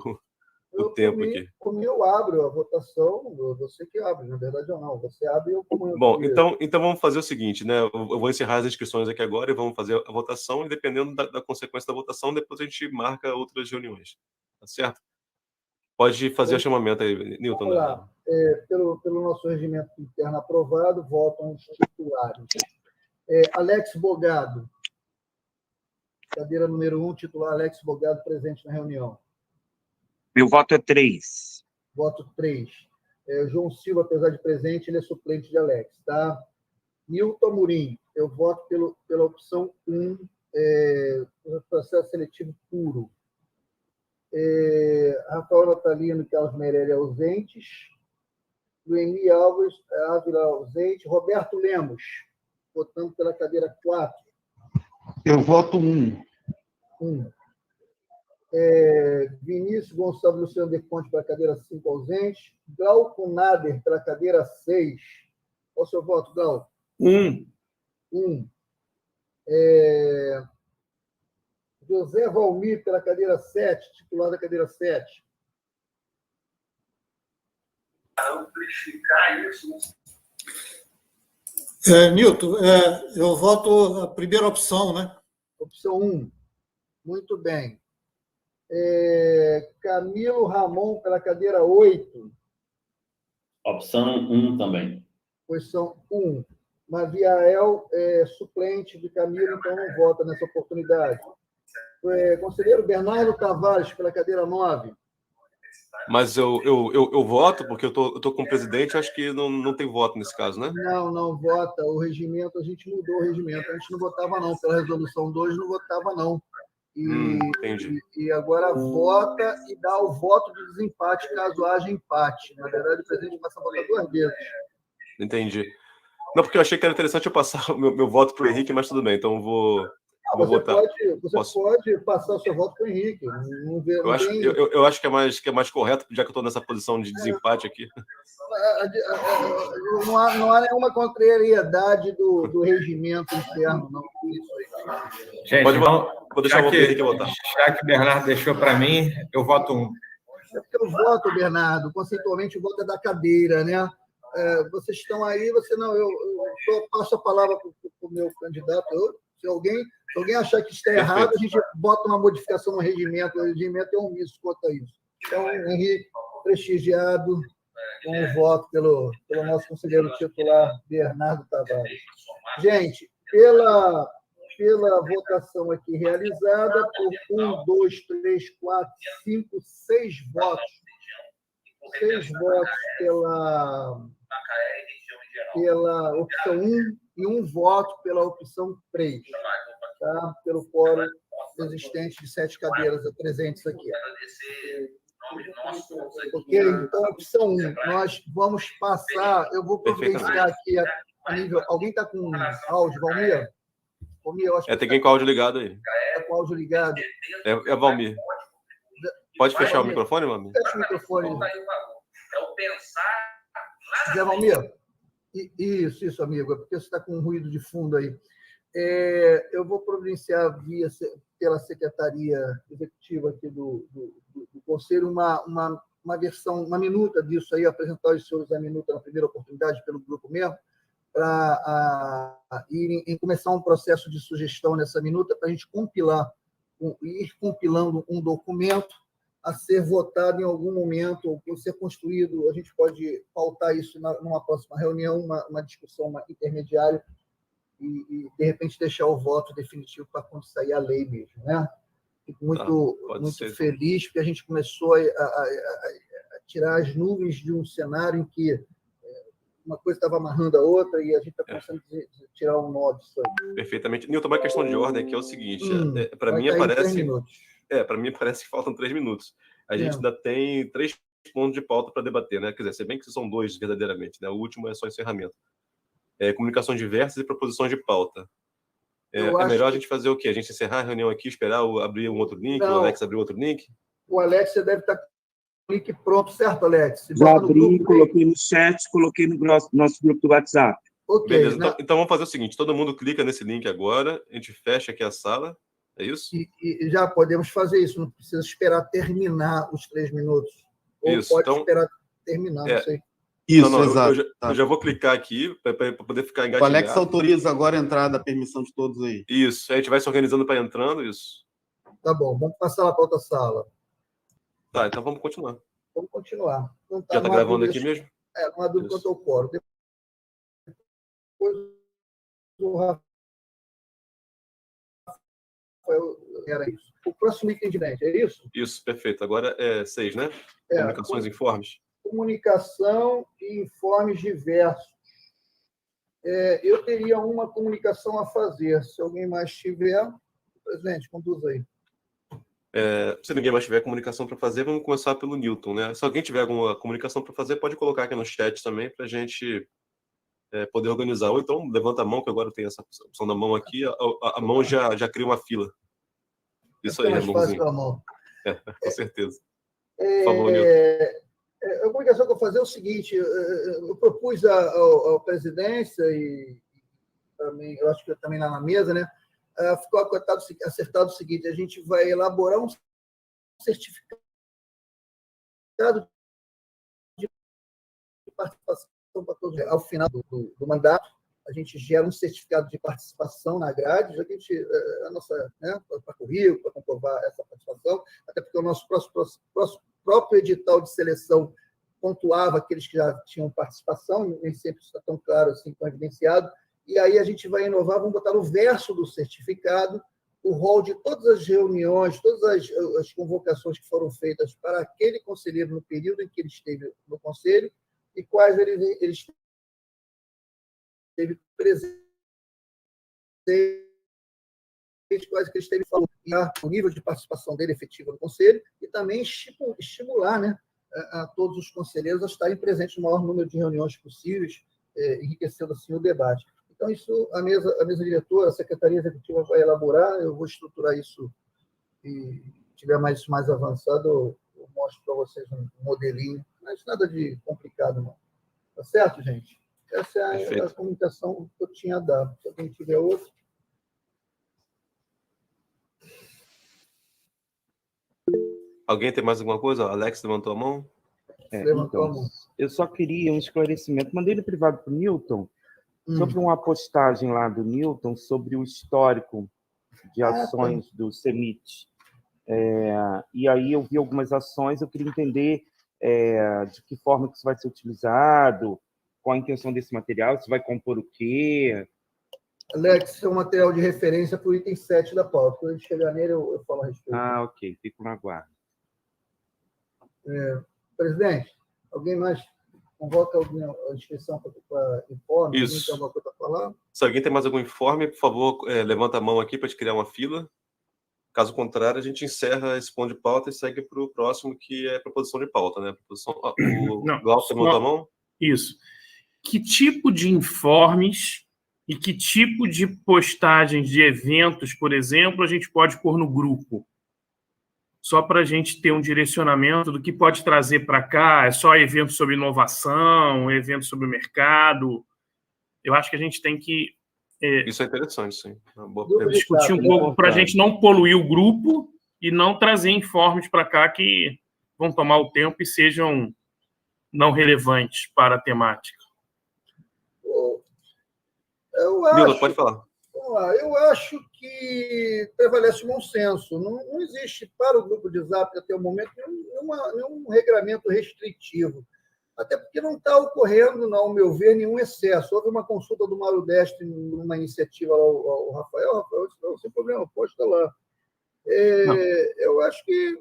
tempo aqui? Eu abro a votação, você que abre, na verdade ou não. Você abre e eu comando. Bom, então vamos fazer o seguinte, né? Eu vou encerrar as inscrições aqui agora e vamos fazer a votação, e dependendo da consequência da votação, depois a gente marca outras reuniões. Tá certo? Pode fazer o chamamento aí, Newton. Vamos lá. Pelo nosso regimento interno aprovado, votam os titulares. Alex Bogado. Cadeira número 1, titular Alex Bogado, presente na reunião. Meu voto é 3. Voto 3. João Silva, apesar de presente, ele é suplente de Alex, tá? Nilton Amorim, eu voto pela opção 1, processo seletivo puro. Rafael Natalino e Carlos Meirelles ausentes. Lueni Alves, Ávila ausente. Roberto Lemos, votando pela cadeira 4. Eu voto 1. 1. Vinícius Gonçalves Luciano de Ponte para a cadeira 5 ausente. Glauco Nader para a cadeira 6. Qual o seu voto, Glauco? 1. 1. José Valmir pela cadeira 7, titular da cadeira 7. Amplificar isso. Nilton, eu voto a primeira opção, né? Opção 1. Muito bem. Camilo Ramon pela cadeira 8. Opção 1 também. Posição 1. Maviael suplente de Camilo, então não vota nessa oportunidade. Conselheiro Bernardo Tavares pela cadeira 9. Mas eu voto, porque eu tô com o presidente, acho que não tem voto nesse caso, né? Não vota. O regimento, a gente mudou o regimento. A gente não votava, não. Pela resolução 2, não votava, não. Entendi. E agora vota e dá o voto de desempate caso haja empate. Na verdade, o presidente passa a votar 2 vezes. Entendi. Não, porque eu achei que era interessante eu passar o meu voto para o Henrique, mas tudo bem, então eu vou votar. Você pode passar o seu voto para o Henrique. Eu acho que é mais correto, já que eu estou nessa posição de desempate aqui. Não há nenhuma contrariedade do regimento interno, não. Isso aí. Gente, vou deixar o Henrique votar. Já que o Bernardo deixou para mim, eu voto 1. É porque eu voto, Bernardo, conceitualmente o voto é da cadeira, né? Vocês estão aí, eu passo a palavra para o meu candidato. Se alguém achar que está errado, a gente bota uma modificação no regimento. O regimento é omisso quanto a isso. Então, Henrique, prestigiado com o voto pelo nosso conselheiro titular, Bernardo Tavares. Gente, pela votação aqui realizada, por 1, 2, 3, 4, 5, 6 votos. 6 votos pela opção 1 e 1 voto pela opção 3, tá? Pelo quórum existente de 7 cadeiras presentes aqui. Ok? Então, opção 1, nós vamos passar, eu vou providenciar aqui a nível... Alguém está com áudio, Valmir? Valmir, eu acho que tem quem com o áudio ligado aí. Está com o áudio ligado. É Valmir. Pode fechar o microfone, Valmir? Fecha o microfone. Zé Valmir? Isso, amigo, é porque você está com um ruído de fundo aí. Eu vou providenciar pela Secretaria Executiva aqui do Conselho uma versão, uma minuta disso aí, apresentar os senhores a minuta na primeira oportunidade pelo grupo mesmo, para começar um processo de sugestão nessa minuta, para a gente ir compilando um documento a ser votado em algum momento, ou ser construído. A gente pode pautar isso numa próxima reunião, uma discussão intermediária, e, de repente, deixar o voto definitivo para quando sair a lei mesmo, né? Fico muito feliz, porque a gente começou a tirar as nuvens de um cenário em que uma coisa estava amarrando a outra, e a gente está começando a tirar um nó disso aí. Perfeitamente. Nilton, uma questão de ordem aqui é o seguinte, para mim parece que faltam 3 minutos. A gente ainda tem 3 pontos de pauta para debater, né? Quer dizer, se bem que são 2 verdadeiramente, né? O último é só encerramento. Comunicação diversas e proposições de pauta. É melhor a gente fazer o quê? A gente encerrar a reunião aqui, esperar abrir um outro link, o Alex abrir outro link? O Alex, você deve estar com o link pronto, certo, Alex? Já abri, coloquei no chat, coloquei no nosso grupo do WhatsApp. Ok. Beleza, então vamos fazer o seguinte, todo mundo clica nesse link agora, a gente fecha aqui a sala, é isso? E já podemos fazer isso, não precisa esperar terminar os 3 minutos. Ou isso, pode esperar terminar, não sei. Isso, exato. Eu já vou clicar aqui para poder ficar engatilhado. O Alex autoriza agora a entrada, a permissão de todos aí. Isso, a gente vai se organizando para entrando, isso. Tá bom, vamos passar lá para outra sala. Tá, então vamos continuar. Vamos continuar. Já está gravando aqui mesmo? Não há dúvida quanto ao quórum. Depois o Rafael, era isso. O próximo item de mente, é isso? Isso, perfeito. Agora é 6, né? Comunicações e informes. Comunicação e informes diversos. Eu teria uma comunicação a fazer. Se alguém mais tiver, presidente, conduz aí. Se ninguém mais tiver comunicação para fazer, vamos começar pelo Nilton, né? Se alguém tiver alguma comunicação para fazer, pode colocar aqui no chat também para a gente poder organizar. Ou então, levanta a mão, que agora tem essa opção da mão aqui, a mão já cria uma fila. Isso aí, amorzinho. Com certeza. Por favor, Nilton. A comunicação que eu vou fazer é o seguinte, eu propus à presidência e também, eu acho que também lá na mesa, né, ficou acertado o seguinte: a gente vai elaborar um certificado de participação para todos. Ao final do mandato, a gente gera um certificado de participação na grade, já que a nossa, né, para currículo, para comprovar essa participação, até porque o nosso próprio edital de seleção pontuava aqueles que já tinham participação, nem sempre isso está tão claro assim, tão evidenciado, e aí a gente vai inovar, vamos botar no verso do certificado o rol de todas as reuniões, todas as convocações que foram feitas para aquele conselheiro no período em que ele esteve no conselho e quais ele esteve presente, quais que ele esteve falando, o nível de participação dele efetiva no conselho e também estimular, né, a todos os conselheiros a estarem presentes no maior número de reuniões possíveis, enriquecendo assim o debate. Então, isso a mesa diretora, a Secretaria Executiva vai elaborar, eu vou estruturar isso e se tiver isso mais avançado, eu mostro para vocês um modelinho, mas nada de complicado, não. Tá certo, gente? Essa é a comunicação que eu tinha dado. Se alguém tiver outro. Alguém tem mais alguma coisa? Alex levantou a mão? Então, eu só queria um esclarecimento. Mandei no privado para o Newton sobre uma postagem lá do Newton sobre o histórico de ações do CEMIT. E aí eu vi algumas ações, eu queria entender de que forma que isso vai ser utilizado, qual a intenção desse material, se vai compor o quê? Alex, é um material de referência para o item 7 da pauta. Quando a gente chegar nele, eu falo a respeito. Ok, fico na guarda. Presidente, alguém mais convoca alguma inscrição para informe? Isso. Tem alguma coisa para falar? Se alguém tem mais algum informe, por favor, levanta a mão aqui para te criar uma fila. Caso contrário, a gente encerra esse ponto de pauta e segue para o próximo, que é a proposição de pauta, né? O Glaucio levanta a mão? Isso. Que tipo de informes e que tipo de postagens de eventos, por exemplo, a gente pode pôr no grupo? Só para a gente ter um direcionamento do que pode trazer para cá. É só evento sobre inovação, evento sobre o mercado? Eu acho que a gente tem que isso é interessante, sim. Discutir um pouco para a gente não poluir o grupo e não trazer informes para cá que vão tomar o tempo e sejam não relevantes para a temática. Nilton, pode falar. Eu acho que prevalece o bom senso. Não existe para o grupo de Zap, até o momento, nenhum regramento restritivo. Até porque não está ocorrendo, ao meu ver, nenhum excesso. Houve uma consulta do Mário Destre numa iniciativa ao Rafael, sem problema, posta lá. Eu acho que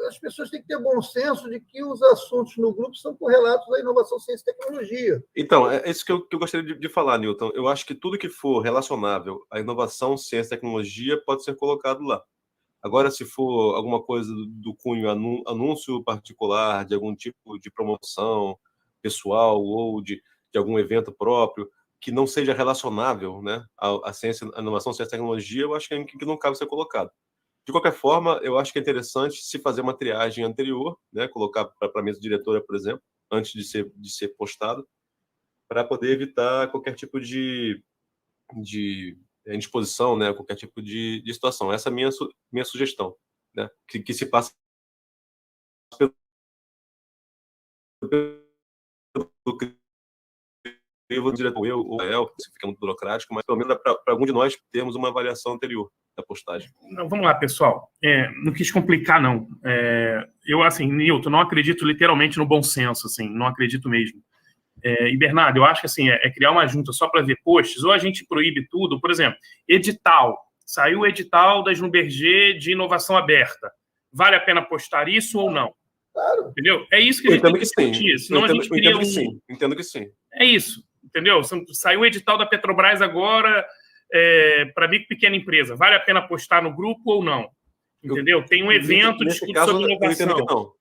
as pessoas têm que ter bom senso de que os assuntos no grupo são correlatos à inovação, ciência e tecnologia. Então, é isso que eu gostaria de falar, Nilton. Eu acho que tudo que for relacionável à inovação, ciência e tecnologia pode ser colocado lá. Agora, se for alguma coisa do cunho anúncio particular, de algum tipo de promoção pessoal ou de algum evento próprio, que não seja relacionável, né, à ciência, à inovação, ciência e tecnologia, eu acho que não cabe ser colocado. De qualquer forma, eu acho que é interessante se fazer uma triagem anterior, né, colocar para a mesa diretora, por exemplo, antes de ser postado, para poder evitar qualquer tipo de indisposição, né, qualquer tipo de situação. Essa é a minha sugestão, né, que se passa pelo crivo diretor, eu ou El, se fica muito burocrático, mas pelo menos para algum de nós termos uma avaliação anterior da postagem. Não, vamos lá, pessoal. Não quis complicar, não. Eu, assim, Nilton, não acredito literalmente no bom senso, assim, não acredito mesmo. E, Bernardo, eu acho que assim, criar uma junta só para ver posts, ou a gente proíbe tudo, por exemplo, edital. Saiu o edital da Schlumberger de inovação aberta. Vale a pena postar isso ou não? Claro. Entendeu? É isso que a gente tem que discutir. Senão a gente cria Entendo que sim. É isso, entendeu? Saiu o edital da Petrobras agora para micro e pequena empresa. Vale a pena postar no grupo ou não? Entendeu? Tem um evento discutindo sobre inovação.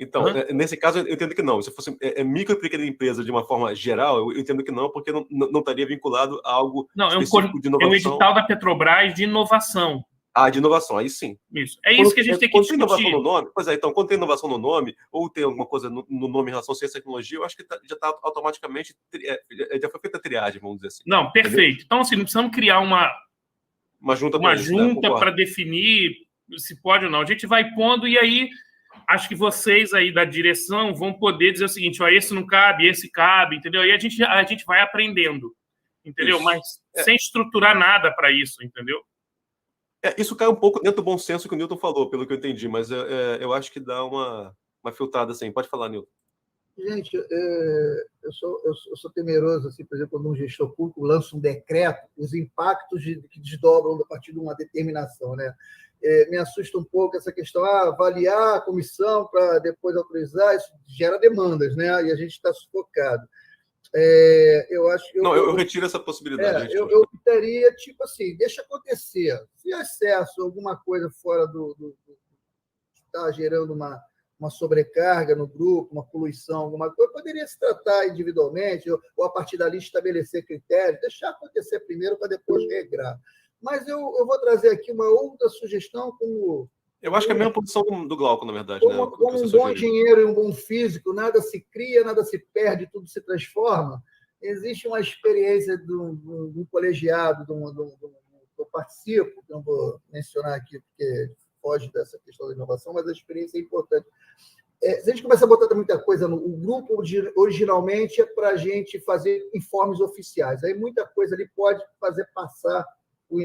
Então, nesse caso, eu entendo que não. Se fosse micro e pequena empresa de uma forma geral, eu entendo que não, porque não estaria vinculado a algo específico de inovação. É um edital da Petrobras de inovação. De inovação, aí sim. Isso. É isso que a gente tem que discutir. Inovação no nome, pois é, então, quando tem inovação no nome, ou tem alguma coisa no nome em relação à ciência e tecnologia, eu acho que já está automaticamente, já foi feita a triagem, vamos dizer assim. Não, perfeito. Entendeu? Então, assim, não precisamos criar uma junta para definir se pode ou não. A gente vai pondo e aí acho que vocês aí da direção vão poder dizer o seguinte, ó, esse não cabe, esse cabe, entendeu? Aí a gente vai aprendendo, entendeu? Isso. Mas sem estruturar nada para isso, entendeu? Isso cai um pouco dentro do bom senso que o Newton falou, pelo que eu entendi, mas eu acho que dá uma filtrada assim. Pode falar, Newton. Gente, eu sou temeroso, assim, por exemplo, quando um gestor público lança um decreto, os impactos que desdobram a partir de uma determinação, né? Me assusta um pouco essa questão, avaliar a comissão para depois autorizar, isso gera demandas, né? E a gente está sufocado. Eu retiro essa possibilidade. Eu optaria, tipo assim, deixa acontecer. Se acesso alguma coisa fora está gerando uma sobrecarga no grupo, uma poluição, alguma coisa, poderia se tratar individualmente, ou a partir dali estabelecer critérios, deixar acontecer primeiro para depois regrar. Mas eu vou trazer aqui uma outra sugestão como... Eu acho que é a mesma posição do Glauco, na verdade. Como um bom engenheiro e um bom físico, nada se cria, nada se perde, tudo se transforma. Existe uma experiência de um colegiado, que eu participo, que não vou mencionar aqui, porque foge dessa questão da inovação, mas a experiência é importante. Se a gente começa a botar muita coisa o grupo originalmente é para a gente fazer informes oficiais. Aí muita coisa ali pode fazer passar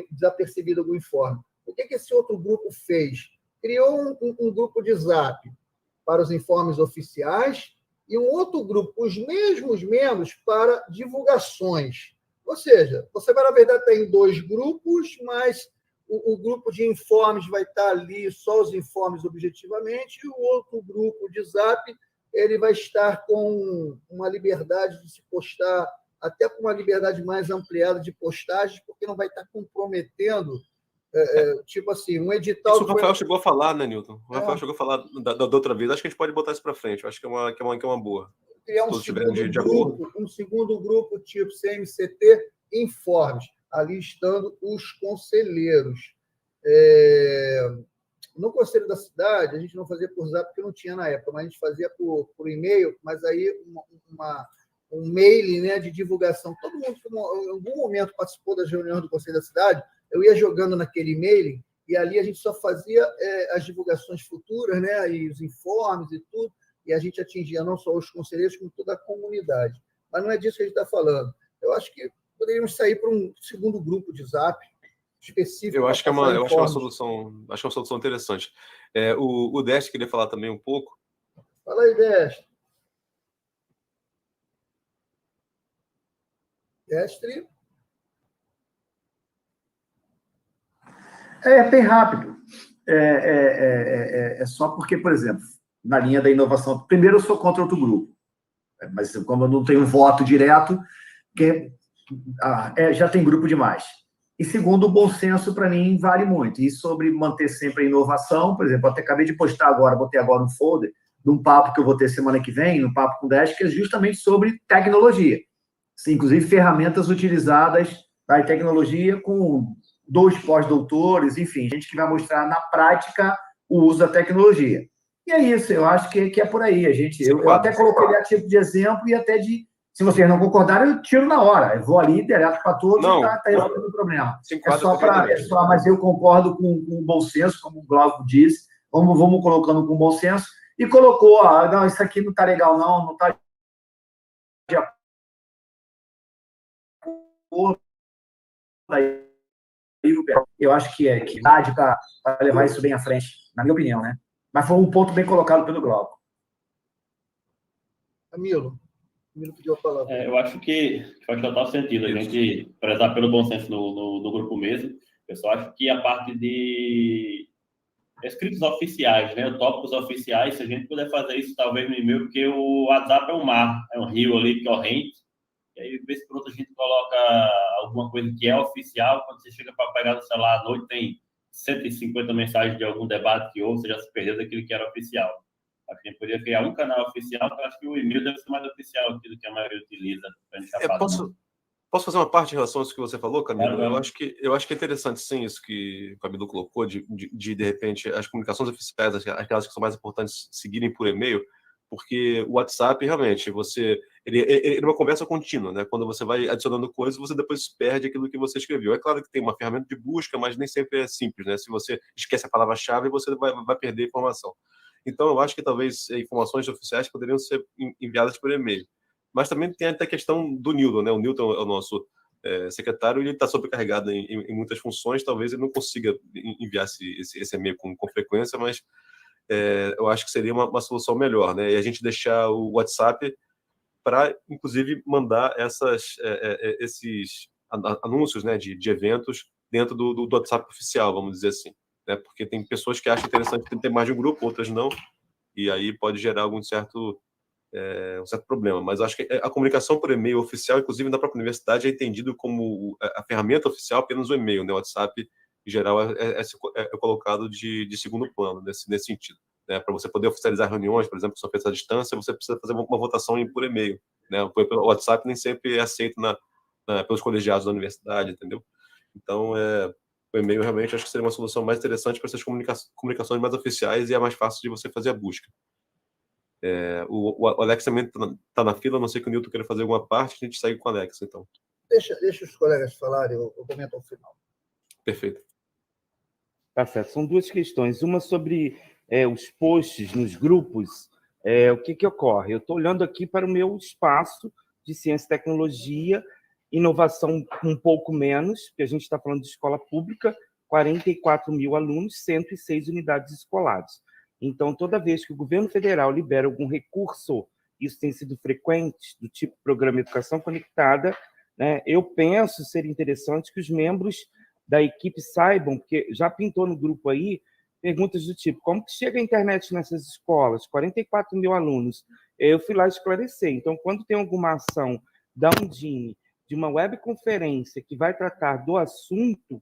desapercebido algum informe. O que esse outro grupo fez? Criou um grupo de Zap para os informes oficiais e um outro grupo, os mesmos membros, para divulgações. Ou seja, você vai, na verdade, estar em 2 grupos, mas o grupo de informes vai estar ali, só os informes objetivamente, e o outro grupo de Zap ele vai estar com uma liberdade de se postar, até com uma liberdade mais ampliada de postagens, porque não vai estar comprometendo, tipo assim, um edital... Isso o Rafael chegou a falar, né, Newton? O Rafael chegou a falar da outra vez. Acho que a gente pode botar isso para frente. Acho que é uma boa. Criar um segundo grupo, tipo CMCT, informes, ali estando os conselheiros. No Conselho da Cidade, a gente não fazia por Zap, porque não tinha na época, mas a gente fazia por e-mail, mas aí um mailing, né, de divulgação. Todo mundo, em algum momento, participou das reuniões do Conselho da Cidade, eu ia jogando naquele mailing, e ali a gente só fazia as divulgações futuras, né, e os informes e tudo, e a gente atingia não só os conselheiros, como toda a comunidade. Mas não é disso que a gente está falando. Eu acho que poderíamos sair para um segundo grupo de Zap específico. Eu acho que é uma solução interessante. O Deste queria falar também um pouco. Fala aí, Deste. Deste. É bem rápido. É só porque, por exemplo, na linha da inovação, primeiro eu sou contra outro grupo, mas como eu não tenho voto direto, já tem grupo demais. E segundo, o bom senso, para mim, vale muito. E sobre manter sempre a inovação, por exemplo, eu até acabei de postar agora, botei agora um folder de um papo que eu vou ter semana que vem, no Papo com 10, que é justamente sobre tecnologia. Sim, inclusive, ferramentas utilizadas da tecnologia com 2 pós-doutores, enfim, gente que vai mostrar na prática o uso da tecnologia. E é isso, eu acho que é por aí. Eu até coloquei ele a título de exemplo e até de... Se vocês não concordarem, eu tiro na hora. Eu vou ali, direto para todos e está resolvendo o problema. Mas eu concordo com o bom senso, como o Glauco disse. Vamos colocando com bom senso. E colocou, não, isso aqui não está legal, não está de acordo. Eu acho que é idade para levar isso bem à frente, na minha opinião, né? Mas foi um ponto bem colocado pelo Glauco. Camilo pediu a palavra. Eu acho que faz total sentido a gente prezar pelo bom senso no grupo mesmo. Eu só acho que a parte de escritos oficiais, né, tópicos oficiais, se a gente puder fazer isso talvez no e-mail, porque o WhatsApp é um mar, é um rio ali corrente, e aí, vez por outra, a gente coloca alguma coisa que é oficial, quando você chega para pegar no celular à noite, tem 150 mensagens de algum debate que houve, você já se perdeu daquilo que era oficial. Acho que a gente poderia criar um canal oficial, que eu acho que o e-mail deve ser mais oficial aquilo que a maioria utiliza para a gente Posso fazer uma parte em relação a isso que você falou, Camilo? Claro. Eu acho que é interessante, sim, isso que o Camilo colocou, de repente, as comunicações oficiais, aquelas que são mais importantes, seguirem por e-mail, porque o WhatsApp, realmente, ele é uma conversa contínua, né? Quando você vai adicionando coisas, você depois perde aquilo que você escreveu. É claro que tem uma ferramenta de busca, mas nem sempre é simples, né? Se você esquece a palavra-chave, você vai perder informação. Então, eu acho que talvez informações oficiais poderiam ser enviadas por e-mail. Mas também tem até a questão do Newton, né? O Newton é o nosso secretário, ele está sobrecarregado em muitas funções, talvez ele não consiga enviar esse e-mail com frequência, mas eu acho que seria uma solução melhor, né? E a gente deixar o WhatsApp para, inclusive, mandar esses anúncios, né, de eventos dentro do WhatsApp oficial, vamos dizer assim, né? Porque tem pessoas que acham interessante ter mais de um grupo, outras não, e aí pode gerar um certo problema. Mas acho que a comunicação por e-mail oficial, inclusive na própria universidade, é entendido como a ferramenta oficial apenas o e-mail, né? O WhatsApp, em geral, é colocado de segundo plano, nesse sentido. Né? Para você poder oficializar reuniões, por exemplo, que são feitas à distância, você precisa fazer uma votação por e-mail. Né? O WhatsApp nem sempre é aceito pelos colegiados da universidade, entendeu? Então, o e-mail realmente acho que seria uma solução mais interessante para essas comunicações mais oficiais e é mais fácil de você fazer a busca. O Alex também está na fila, não sei que o Newton queira fazer alguma parte, a gente segue com o Alex, então. Deixa os colegas falarem, eu comento ao final. Perfeito. Tá certo. São duas questões. Uma sobre os posts nos grupos. O que ocorre? Eu estou olhando aqui para o meu espaço de ciência e tecnologia, inovação um pouco menos, porque a gente está falando de escola pública, 44 mil alunos, 106 unidades escolares. Então, toda vez que o governo federal libera algum recurso, isso tem sido frequente, do tipo Programa Educação Conectada, né, eu penso ser interessante que os membros da equipe saibam, porque já pintou no grupo aí perguntas do tipo, como que chega a internet nessas escolas? 44 mil alunos. Eu fui lá esclarecer. Então, quando tem alguma ação da Undime, de uma webconferência que vai tratar do assunto,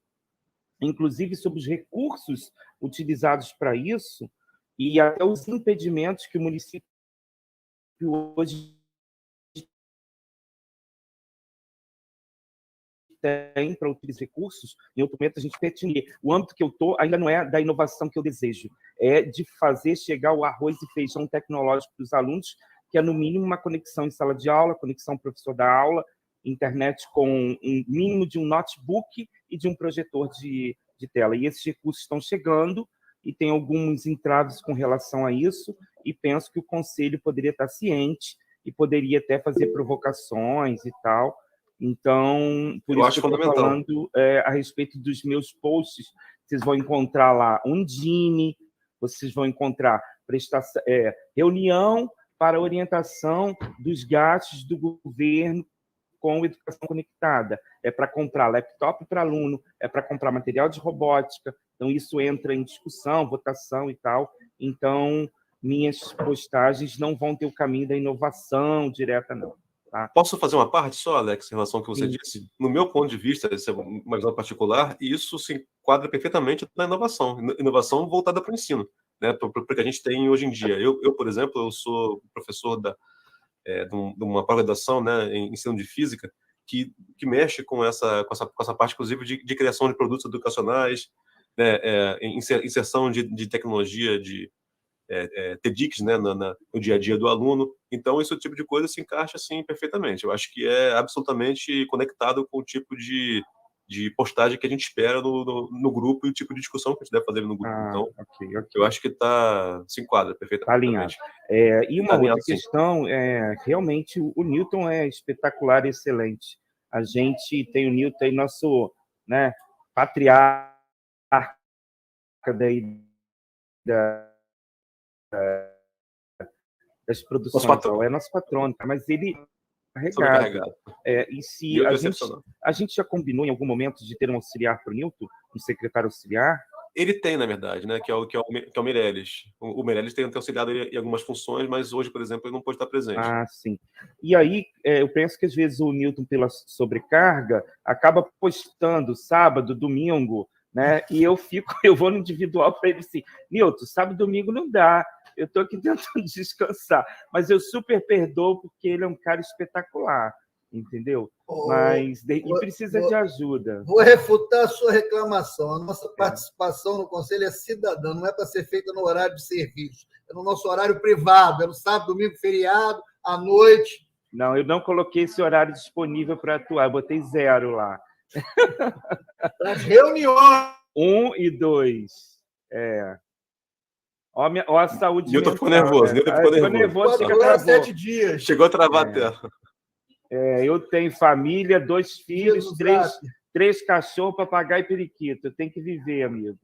inclusive sobre os recursos utilizados para isso, e até os impedimentos que o município hoje tem para utilizar recursos, em outro momento a gente definir. O âmbito que eu estou ainda não é da inovação que eu desejo, é de fazer chegar o arroz e feijão tecnológico para os alunos, que é, no mínimo, uma conexão em sala de aula, conexão professor da aula, internet com um mínimo de um notebook e de um projetor de tela. E esses recursos estão chegando, e tem alguns entraves com relação a isso, e penso que o Conselho poderia estar ciente e poderia até fazer provocações e tal. Então, por isso que eu estou falando a respeito dos meus posts. Vocês vão encontrar lá Undime, vocês vão encontrar reunião para orientação dos gastos do governo com educação conectada. É para comprar laptop para aluno, é para comprar material de robótica. Então, isso entra em discussão, votação e tal. Então, minhas postagens não vão ter o caminho da inovação direta, não. Tá? Posso fazer uma parte só, Alex, em relação ao que você disse? No meu ponto de vista, esse é uma visão particular, e isso se enquadra perfeitamente na inovação voltada para o ensino, né? Para o que a gente tem hoje em dia. Eu, por exemplo, eu sou professor de uma pós-graduação, né, em ensino de física, que mexe com essa parte, inclusive, de criação de produtos educacionais, né, inserção de tecnologia, de TEDx, né, no dia a dia do aluno. Então, esse tipo de coisa se encaixa assim perfeitamente. Eu acho que é absolutamente conectado com o tipo de postagem que a gente espera no grupo e o tipo de discussão que a gente deve fazer no grupo. Então, okay. Eu acho que se enquadra perfeitamente. Alinhado. E uma outra questão, realmente o Newton é espetacular e excelente. A gente tem o Newton aí, nosso, né, patriarca das produções. É nosso patrono, mas ele carregado. E se a gente já combinou em algum momento de ter um auxiliar para o Newton, um secretário auxiliar? Ele tem, na verdade, né? Que é o Meirelles. O Meirelles tem auxiliado em algumas funções, mas hoje, por exemplo, ele não pode estar presente. Ah, sim. E aí, eu penso que às vezes o Newton, pela sobrecarga, acaba postando sábado, domingo, né? E eu vou no individual para ele assim, Nilton, sabe, domingo não dá, eu estou aqui tentando descansar, mas eu super perdoo porque ele é um cara espetacular, entendeu? Mas e precisa de ajuda. Vou refutar a sua reclamação. A nossa participação no Conselho é cidadã, não é para ser feita no horário de serviço. É no nosso horário privado, é no sábado, domingo, feriado, à noite. Não, eu não coloquei esse horário disponível para atuar, eu botei 0 lá. As reuniões. 1 e 2. Ó a saúde Nilton ficou nervoso. Nilton ficou nervoso. Chegou 7 dias. Chegou a travar a tela. Eu tenho família, 2 filhos, 3 cachorros, papagaio e periquito. Eu tenho que viver, amigo.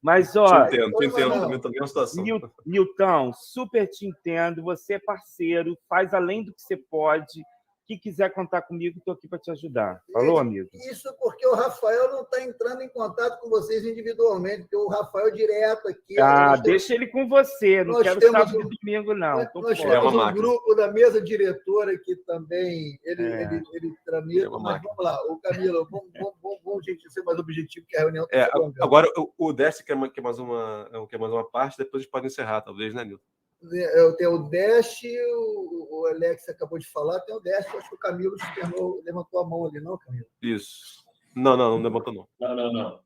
Mas, ó... Te entendo. Também estou na situação. Nilton, super te entendo. Você é parceiro, faz além do que você pode. Que quiser contar comigo, estou aqui para te ajudar. Falou, amigo? Isso porque o Rafael não está entrando em contato com vocês individualmente, porque o Rafael direto aqui... Deixa ele com você, não quero sábado e domingo, não. Nós temos um grupo da mesa diretora que também ele tramita, mas vamos lá, o Camilo, vamos gente, ser mais objetivo que a reunião. Agora, o Décio quer mais uma parte, depois a gente pode encerrar, talvez, né, Nilton? Eu tenho o Dash, o Alex acabou de falar, tem o Dash, acho que o Camilo levantou a mão ali, não, Camilo? Isso. Não levantou, não. Não.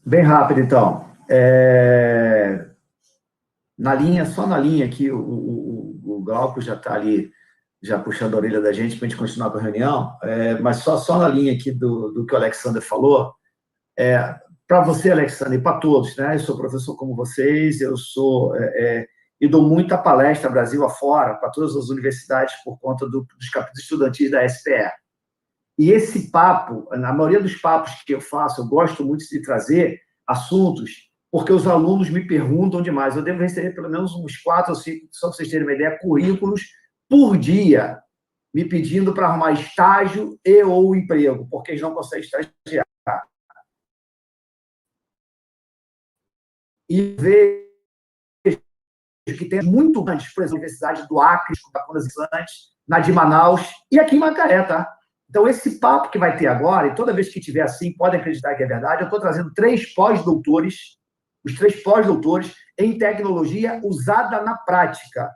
Bem rápido, então. Só na linha aqui, o Glauco já está ali, já puxando a orelha da gente para a gente continuar com a reunião, mas só na linha aqui do que o Alexander falou, para você, Alexandre, e para todos, né? Eu sou professor como vocês, e dou muita palestra Brasil afora, para todas as universidades, por conta dos capítulos estudantis da SPE. E esse papo, na maioria dos papos que eu faço, eu gosto muito de trazer assuntos, porque os alunos me perguntam demais. Eu devo receber pelo menos uns 4 ou 5, só para vocês terem uma ideia, currículos por dia, me pedindo para arrumar estágio ou emprego, porque eles não conseguem estagiar. E vejo que tem muito grandes, por exemplo, a Universidade do Acre, na de Manaus e aqui em Macaé, tá? Então, esse papo que vai ter agora, e toda vez que tiver assim, podem acreditar que é verdade, eu estou trazendo 3 pós-doutores, os 3 pós-doutores em tecnologia usada na prática.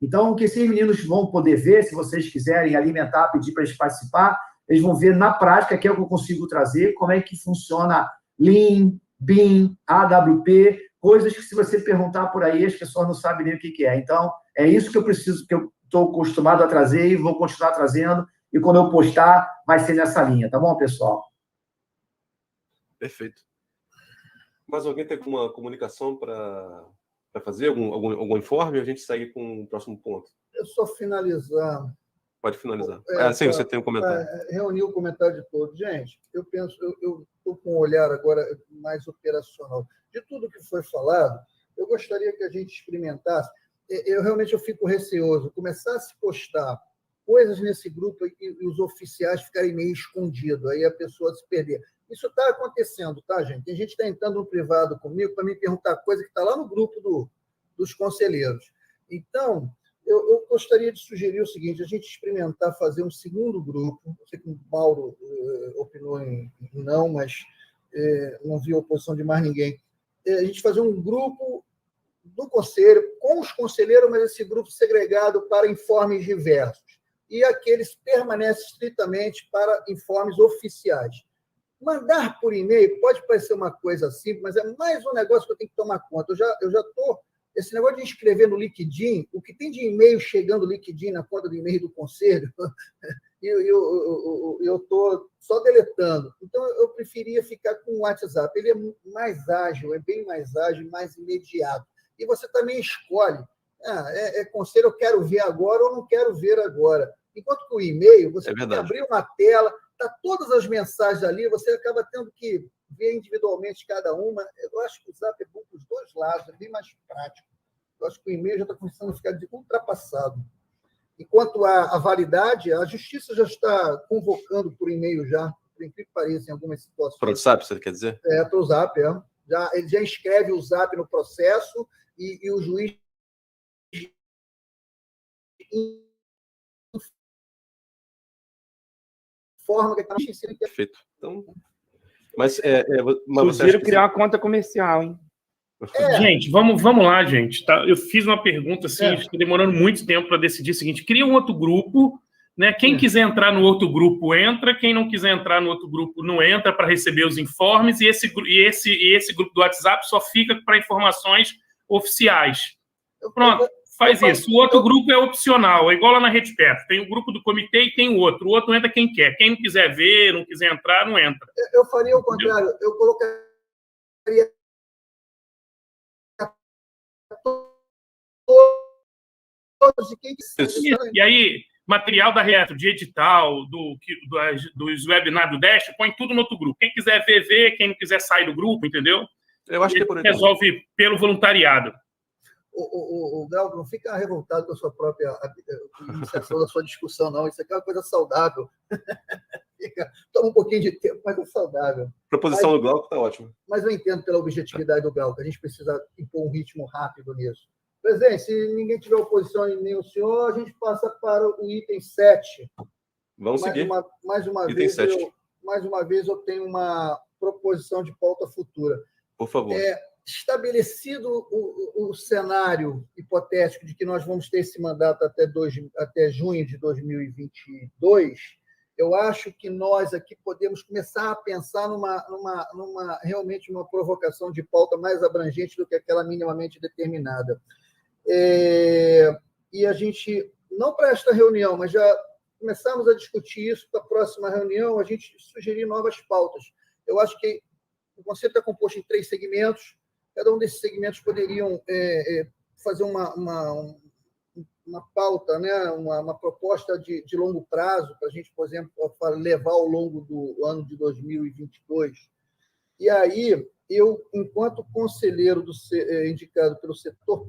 Então, o que esses meninos vão poder ver, se vocês quiserem alimentar, pedir para eles participar, eles vão ver na prática, que é o que eu consigo trazer, como é que funciona Lean, BIM, AWP, coisas que, se você perguntar por aí, as pessoas não sabem nem o que é. Então, é isso que eu preciso, que eu estou acostumado a trazer e vou continuar trazendo, e quando eu postar, vai ser nessa linha, tá bom, pessoal? Perfeito. Mais alguém tem alguma comunicação para fazer? Algum informe? A gente segue com o próximo ponto. Eu só finalizar. Pode finalizar. Sim, você tem um comentário. Reunir o comentário de todos. Gente, eu estou com um olhar agora mais operacional. De tudo que foi falado, eu gostaria que a gente experimentasse. Eu fico receoso. Começar a se postar coisas nesse grupo e os oficiais ficarem meio escondidos, aí a pessoa se perder. Isso está acontecendo, tá, gente? Tem gente que está entrando no privado comigo para me perguntar coisa que está lá no grupo dos conselheiros. Então, eu gostaria de sugerir o seguinte, a gente experimentar fazer um segundo grupo. Eu sei que o Mauro opinou em não, mas não vi oposição de mais ninguém. A gente fazer um grupo do conselho, com os conselheiros, mas esse grupo segregado para informes diversos. E aqueles permanecem estritamente para informes oficiais. Mandar por e-mail pode parecer uma coisa simples, mas é mais um negócio que eu tenho que tomar conta. Eu já estou... Esse negócio de escrever no LinkedIn, o que tem de e-mail chegando no LinkedIn na conta do e-mail do conselho, eu estou só deletando. Então, eu preferia ficar com o WhatsApp. Ele é mais ágil, é bem mais ágil, mais imediato. E você também escolhe. Conselho, eu quero ver agora ou não quero ver agora. Enquanto que o e-mail, você tem que abrir uma tela, está todas as mensagens ali, você acaba tendo que ver individualmente cada uma. Eu acho que o Zap é bom para os 2 lados, é bem mais prático. Eu acho que o e-mail já está começando a ficar ultrapassado. Enquanto a validade, a Justiça já está convocando por e-mail já, por incrível que pareça, em algumas situações. Para o Zap, você quer dizer? Para o Zap, ele já inscreve o Zap no processo e o juiz forma que a gente ensina. Perfeito. Então, mas sugiro criar uma conta comercial, hein? Gente, vamos lá, gente. Tá? Eu fiz uma pergunta assim, estou demorando muito tempo para decidir o seguinte: cria um outro grupo, né? Quem quiser entrar no outro grupo entra, quem não quiser entrar no outro grupo não entra para receber os informes, e esse grupo do WhatsApp só fica para informações oficiais. Pronto, faz isso. O outro grupo é opcional, é igual lá na Rede Perto. Tem o grupo do comitê e tem o outro. O outro entra quem quer. Quem não quiser ver, não quiser entrar, não entra. Eu faria o contrário. Eu colocaria todos e quem quiser. E aí, material da Retro, de edital, dos webinars do Dash, põe tudo no outro grupo. Quem quiser ver, quem não quiser sair do grupo, entendeu? Eu acho que é por aí. Resolve pelo voluntariado. O Glauco, não fica revoltado com a sua própria iniciação da sua discussão, não. Isso aqui é uma coisa saudável. Toma um pouquinho de tempo, mas é saudável. Proposição do Glauco está ótima. Mas eu entendo pela objetividade do Glauco. A gente precisa impor um ritmo rápido nisso. Presidente, se ninguém tiver oposição e nem o senhor, a gente passa para o item 7. Vamos seguir. Mais uma vez, eu tenho uma proposição de pauta futura. Por favor. Estabelecido o cenário hipotético de que nós vamos ter esse mandato até junho de 2022, eu acho que nós aqui podemos começar a pensar realmente uma provocação de pauta mais abrangente do que aquela minimamente determinada. E a gente, não para esta reunião, mas já começarmos a discutir isso para a próxima reunião, a gente sugerir novas pautas. Eu acho que o conceito está composto em 3 segmentos. Cada um desses segmentos poderiam fazer uma pauta, né? uma proposta de longo prazo para a gente, por exemplo, levar ao longo do ano de 2022. E aí, eu, enquanto conselheiro indicado pelo setor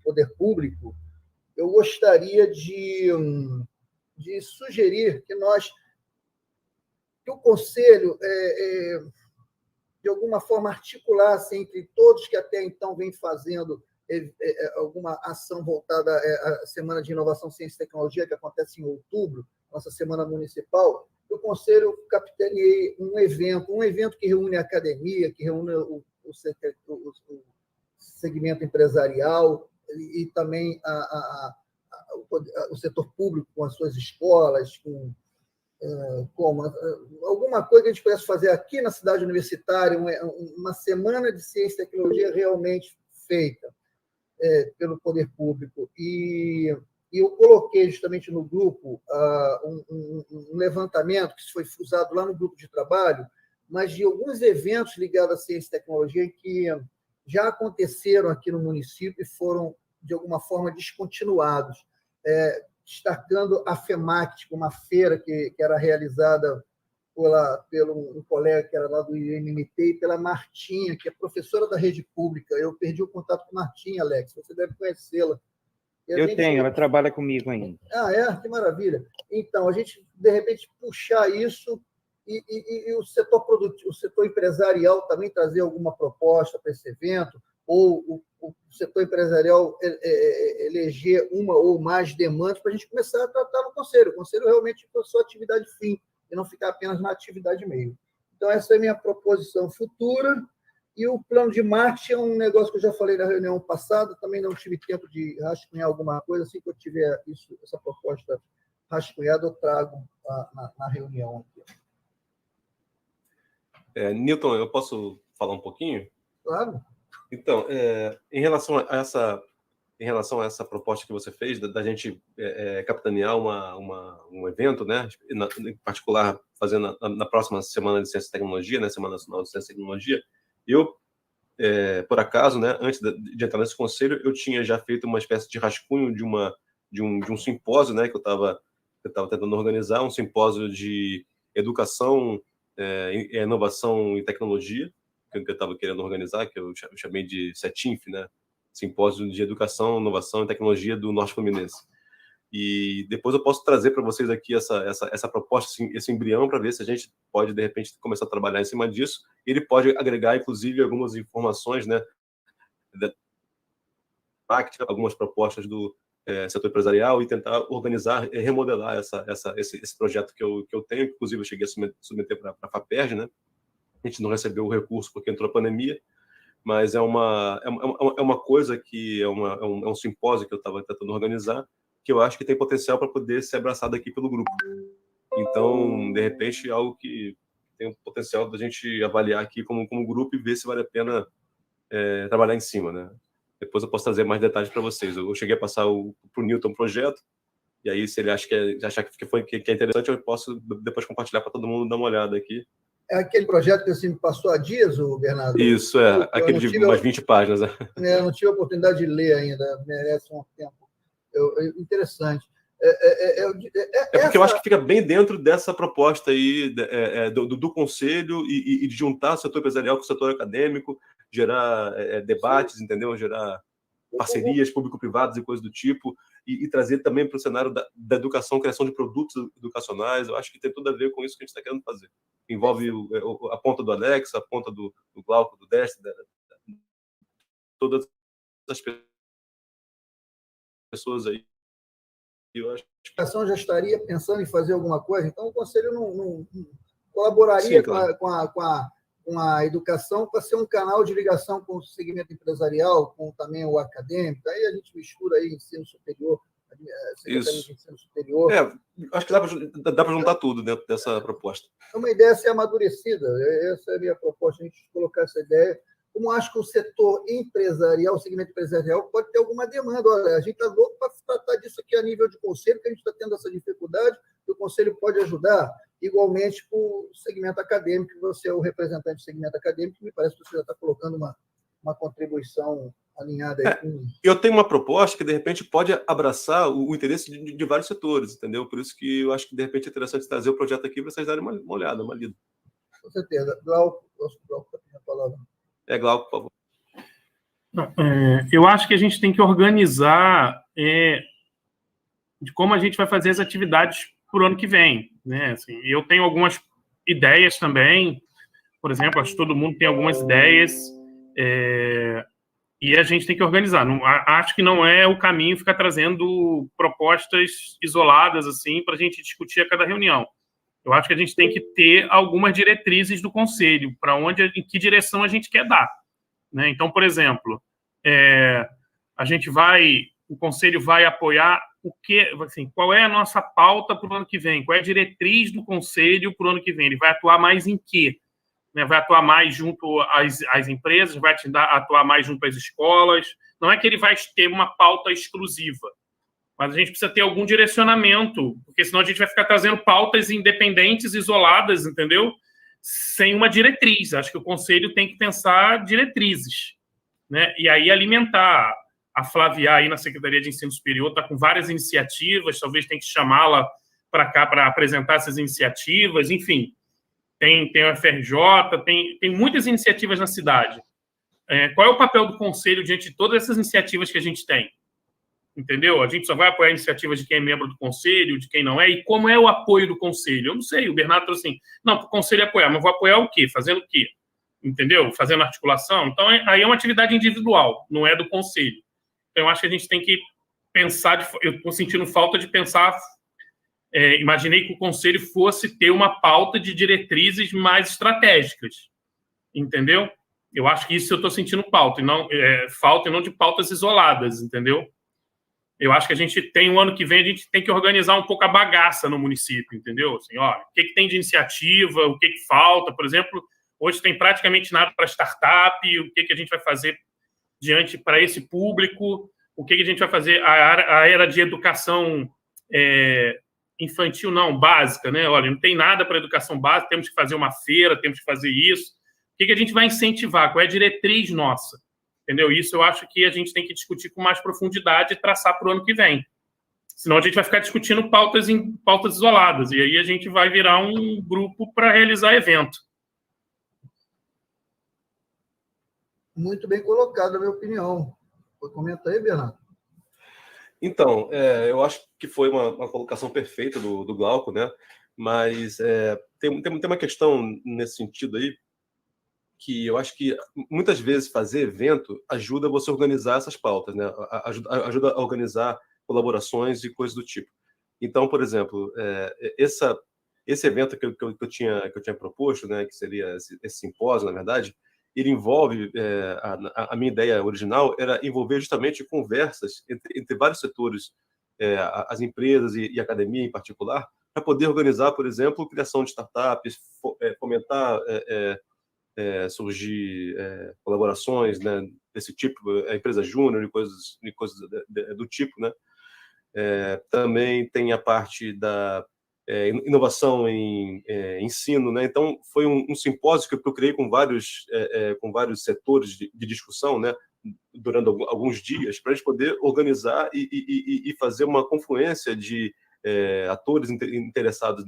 poder público, eu gostaria de sugerir que o Conselho de alguma forma, articulasse entre todos que até então vêm fazendo alguma ação voltada à Semana de Inovação, Ciência e Tecnologia, que acontece em outubro, nossa Semana Municipal. O Conselho capitaneie um evento que reúne a academia, que reúne o segmento empresarial e também o setor público com as suas escolas, como alguma coisa que a gente pudesse fazer aqui na cidade universitária, uma semana de ciência e tecnologia realmente feita pelo poder público. E eu coloquei justamente no grupo um levantamento que foi usado lá no grupo de trabalho, mas de alguns eventos ligados à ciência e tecnologia que já aconteceram aqui no município e foram, de alguma forma, descontinuados. Destacando a FEMACT, uma feira que era realizada pelo um colega que era lá do IMT, e pela Martinha, que é professora da rede pública. Eu perdi o contato com a Martinha, Alex, você deve conhecê-la. Tenho, ela trabalha comigo ainda. Que maravilha. Então, a gente, de repente, puxar isso e o setor produtivo, o setor empresarial também trazer alguma proposta para esse evento, ou o setor empresarial eleger uma ou mais demandas para a gente começar a tratar no Conselho. O Conselho realmente é sua atividade fim, e não ficar apenas na atividade meio. Então, essa é a minha proposição futura. E o plano de marketing é um negócio que eu já falei na reunião passada, também não tive tempo de rascunhar alguma coisa. Assim que eu tiver essa proposta rascunhada, eu trago na reunião aqui. Newton, eu posso falar um pouquinho? Claro. Então, em relação a essa proposta que você fez, da gente capitanear um evento, né, em particular, fazendo na próxima Semana de Ciência e Tecnologia, né, Semana Nacional de Ciência e Tecnologia, eu, por acaso, né, antes de entrar nesse conselho, eu tinha já feito uma espécie de rascunho de um simpósio, né, que eu estava tentando organizar, um simpósio de educação, inovação e tecnologia, que eu estava querendo organizar, que eu chamei de CETINF, né? Simpósio de Educação, Inovação e Tecnologia do Norte Fluminense. E depois eu posso trazer para vocês aqui essa proposta, assim, esse embrião, para ver se a gente pode, de repente, começar a trabalhar em cima disso. Ele pode agregar, inclusive, algumas informações, né? Algumas propostas do setor empresarial e tentar organizar e remodelar esse projeto que eu tenho. Inclusive, eu cheguei a submeter para a FAPERJ, né? A gente não recebeu o recurso porque entrou a pandemia, mas é uma coisa que é um simpósio que eu estava tentando organizar, que eu acho que tem potencial para poder ser abraçado aqui pelo grupo. Então, de repente, é algo que tem o potencial da gente avaliar aqui como grupo e ver se vale a pena trabalhar em cima, né? Depois eu posso trazer mais detalhes para vocês. Eu cheguei a passar para o Newton o projeto, e aí, se ele achar que é interessante, eu posso depois compartilhar para todo mundo dar uma olhada aqui. É aquele projeto que você me passou há dias, Bernardo? Isso, aquele de umas 20 páginas. Eu não tive a oportunidade de ler ainda, merece um tempo. Interessante. Porque eu acho que fica bem dentro dessa proposta aí do conselho e de juntar o setor empresarial com o setor acadêmico, gerar debates, entendeu? Gerar parcerias público-privadas e coisas do tipo, e trazer também para o cenário da educação, criação de produtos educacionais. Eu acho que tem tudo a ver com isso que a gente está querendo fazer. Envolve a ponta do Alex, a ponta do Glauco, do Destre, todas as pessoas aí. Eu acho que a educação já estaria pensando em fazer alguma coisa, então o Conselho não colaboraria. Sim, claro, com a educação para ser um canal de ligação com o segmento empresarial, com também o acadêmico. Aí a gente mistura aí ensino superior, secretaria de ensino superior. Acho que dá para juntar tudo dentro dessa proposta. É uma ideia a ser amadurecida. Essa é a minha proposta, a gente colocar essa ideia. Como acho que o setor empresarial, o segmento empresarial, pode ter alguma demanda. Olha, a gente está louco para tratar disso aqui a nível de conselho, que a gente está tendo essa dificuldade, e o conselho pode ajudar. Igualmente para o segmento acadêmico, você é o representante do segmento acadêmico, me parece que você já está colocando uma contribuição alinhada aí com... Eu tenho uma proposta que, de repente, pode abraçar o interesse de vários setores, entendeu? Por isso que eu acho que, de repente, é interessante trazer o projeto aqui para vocês darem uma olhada, uma lida. Com certeza. Glauco, está pedindo a palavra. Glauco, por favor. Eu acho que a gente tem que organizar de como a gente vai fazer as atividades para o ano que vem, né? Assim, eu tenho algumas ideias também, por exemplo, acho que todo mundo tem algumas ideias, e a gente tem que organizar. Acho que não é o caminho ficar trazendo propostas isoladas assim para a gente discutir a cada reunião. Eu acho que a gente tem que ter algumas diretrizes do conselho, em que direção a gente quer dar, né? Então, por exemplo, o conselho vai apoiar o que, assim, qual é a nossa pauta para o ano que vem, qual é a diretriz do conselho para o ano que vem, ele vai atuar mais em quê? Né? Vai atuar mais junto às empresas, vai atuar mais junto às escolas, não é que ele vai ter uma pauta exclusiva, mas a gente precisa ter algum direcionamento, porque senão a gente vai ficar trazendo pautas independentes, isoladas, entendeu? Sem uma diretriz. Acho que o conselho tem que pensar diretrizes, né? E aí alimentar. A Flávia aí na Secretaria de Ensino Superior está com várias iniciativas, talvez tenha que chamá-la para cá para apresentar essas iniciativas, enfim. Tem o FRJ, tem muitas iniciativas na cidade. Qual é o papel do conselho diante de todas essas iniciativas que a gente tem? Entendeu? A gente só vai apoiar iniciativas de quem é membro do conselho, de quem não é, e como é o apoio do conselho? Eu não sei, o Bernardo falou assim, não, para o conselho apoiar, mas vou apoiar o quê? Fazendo o quê? Entendeu? Fazendo articulação? Então, aí é uma atividade individual, não é do conselho. Então, eu acho que a gente tem que pensar, eu estou sentindo falta de pensar, imaginei que o conselho fosse ter uma pauta de diretrizes mais estratégicas, entendeu? Eu acho que isso eu estou sentindo falta, e não de pautas isoladas, entendeu? Eu acho que a gente tem, o ano que vem, a gente tem que organizar um pouco a bagaça no município, entendeu? Assim, ó, o que tem de iniciativa, o que falta, por exemplo, hoje tem praticamente nada para startup, o que a gente vai fazer diante para esse público, o que a gente vai fazer, a era de educação infantil, não, básica, né? Olha, não tem nada para educação básica, temos que fazer uma feira, temos que fazer isso. O que a gente vai incentivar? Qual é a diretriz nossa? Entendeu? Isso eu acho que a gente tem que discutir com mais profundidade e traçar para o ano que vem. Senão a gente vai ficar discutindo pautas isoladas, e aí a gente vai virar um grupo para realizar evento. Muito bem colocado, na minha opinião. Comenta aí, Bernardo. Então, eu acho que foi uma colocação perfeita do Glauco, né? Mas tem uma questão nesse sentido aí, que eu acho que muitas vezes fazer evento ajuda você a organizar essas pautas, né? Ajuda a organizar colaborações e coisas do tipo. Então, por exemplo, esse evento que eu tinha proposto, né, que seria esse simpósio, na verdade, ele envolve, a minha ideia original era envolver justamente conversas entre vários setores, as empresas e a academia em particular, para poder organizar, por exemplo, criação de startups, fomentar, surgir colaborações, né, desse tipo, a empresa júnior e coisas do tipo, né? Também tem a parte da inovação em ensino, né? Então foi um simpósio que eu criei com vários setores de discussão, né? Durante alguns dias, para a gente poder organizar e fazer uma confluência de atores interessados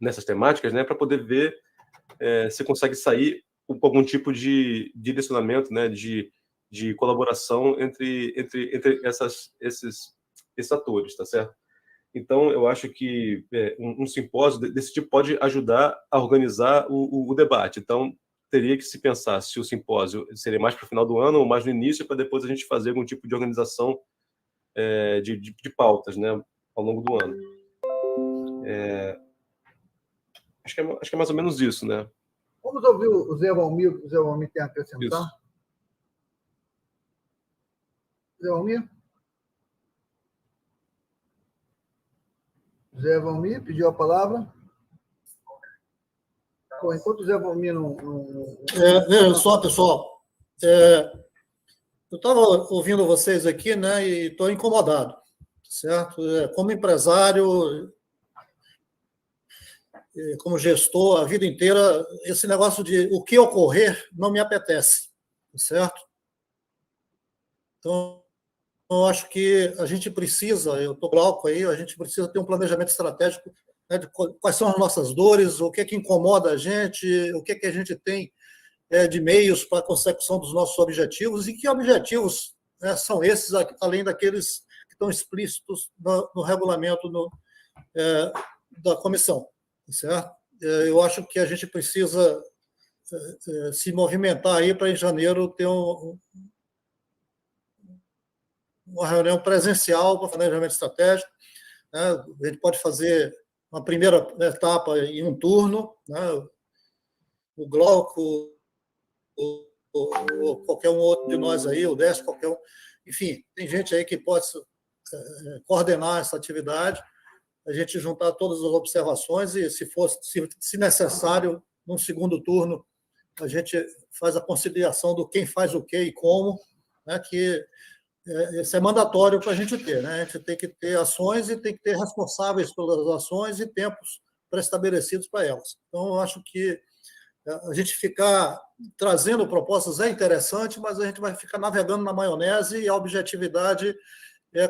nessas temáticas, né? Para poder ver se consegue sair com algum tipo de direcionamento, né? De colaboração entre esses atores, tá certo? Então, eu acho que um simpósio desse tipo pode ajudar a organizar o debate. Então, teria que se pensar se o simpósio seria mais para o final do ano ou mais no início, para depois a gente fazer algum tipo de organização de pautas, né, ao longo do ano. Acho que é mais ou menos isso, né? Vamos ouvir o Zé Valmir, o que o Zé Valmir tem a acrescentar. Isso. Zé Valmir? Zé Valmir pediu a palavra. Bom, enquanto o Zé Valmir não... Só, pessoal, eu estava ouvindo vocês aqui, né, e estou incomodado, certo? Como empresário, como gestor, a vida inteira, esse negócio de o que ocorrer não me apetece, certo? Então, eu acho que a gente precisa, eu estou glauco aí, a gente precisa ter um planejamento estratégico, né, de quais são as nossas dores, o que é que incomoda a gente, o que é que a gente tem de meios para a consecução dos nossos objetivos e que objetivos, né, são esses, além daqueles que estão explícitos no regulamento da comissão, certo? Eu acho que a gente precisa se movimentar aí para, em janeiro, ter uma reunião presencial para planejamento estratégico, né? A gente pode fazer uma primeira etapa em um turno, né? O Glauco, ou qualquer um outro de nós aí, o Décio, qualquer um. Enfim, tem gente aí que pode coordenar essa atividade, a gente juntar todas as observações e, se necessário, num segundo turno, a gente faz a conciliação do quem faz o quê e como, né? Que isso é mandatório para a gente ter, né? A gente tem que ter ações e tem que ter responsáveis pelas ações e tempos pré-estabelecidos para elas. Então, eu acho que a gente ficar trazendo propostas é interessante, mas a gente vai ficar navegando na maionese e a objetividade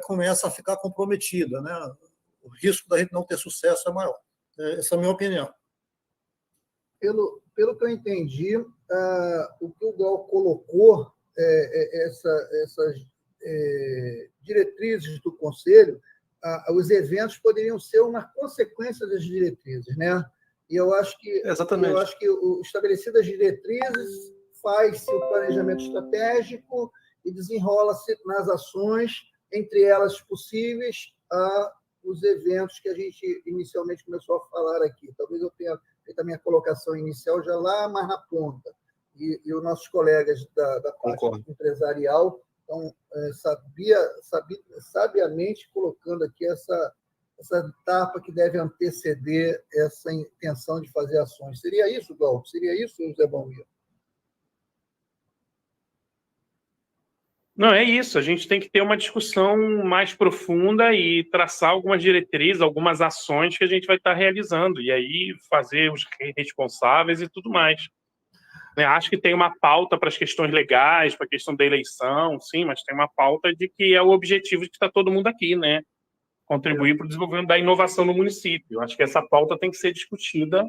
começa a ficar comprometida, né? O risco da gente não ter sucesso é maior. Essa é a minha opinião. Pelo que eu entendi, o que o Glauco colocou, essas diretrizes do Conselho, os eventos poderiam ser uma consequência das diretrizes, né? E eu acho que o estabelecido as diretrizes faz-se o planejamento estratégico e desenrola-se nas ações, entre elas possíveis, os eventos que a gente inicialmente começou a falar aqui. Talvez eu tenha feito a minha colocação inicial já lá mais na ponta. E os nossos colegas da parte empresarial estão sabiamente colocando aqui essa etapa que deve anteceder essa intenção de fazer ações. Seria isso, Glauco? Seria isso, Zé Valmir? Não, é isso. A gente tem que ter uma discussão mais profunda e traçar algumas diretrizes, algumas ações que a gente vai estar realizando. E aí fazer os responsáveis e tudo mais. Acho que tem uma pauta para as questões legais, para a questão da eleição, sim, mas tem uma pauta de que é o objetivo de que está todo mundo aqui, né? Contribuir para o desenvolvimento da inovação no município. Acho que essa pauta tem que ser discutida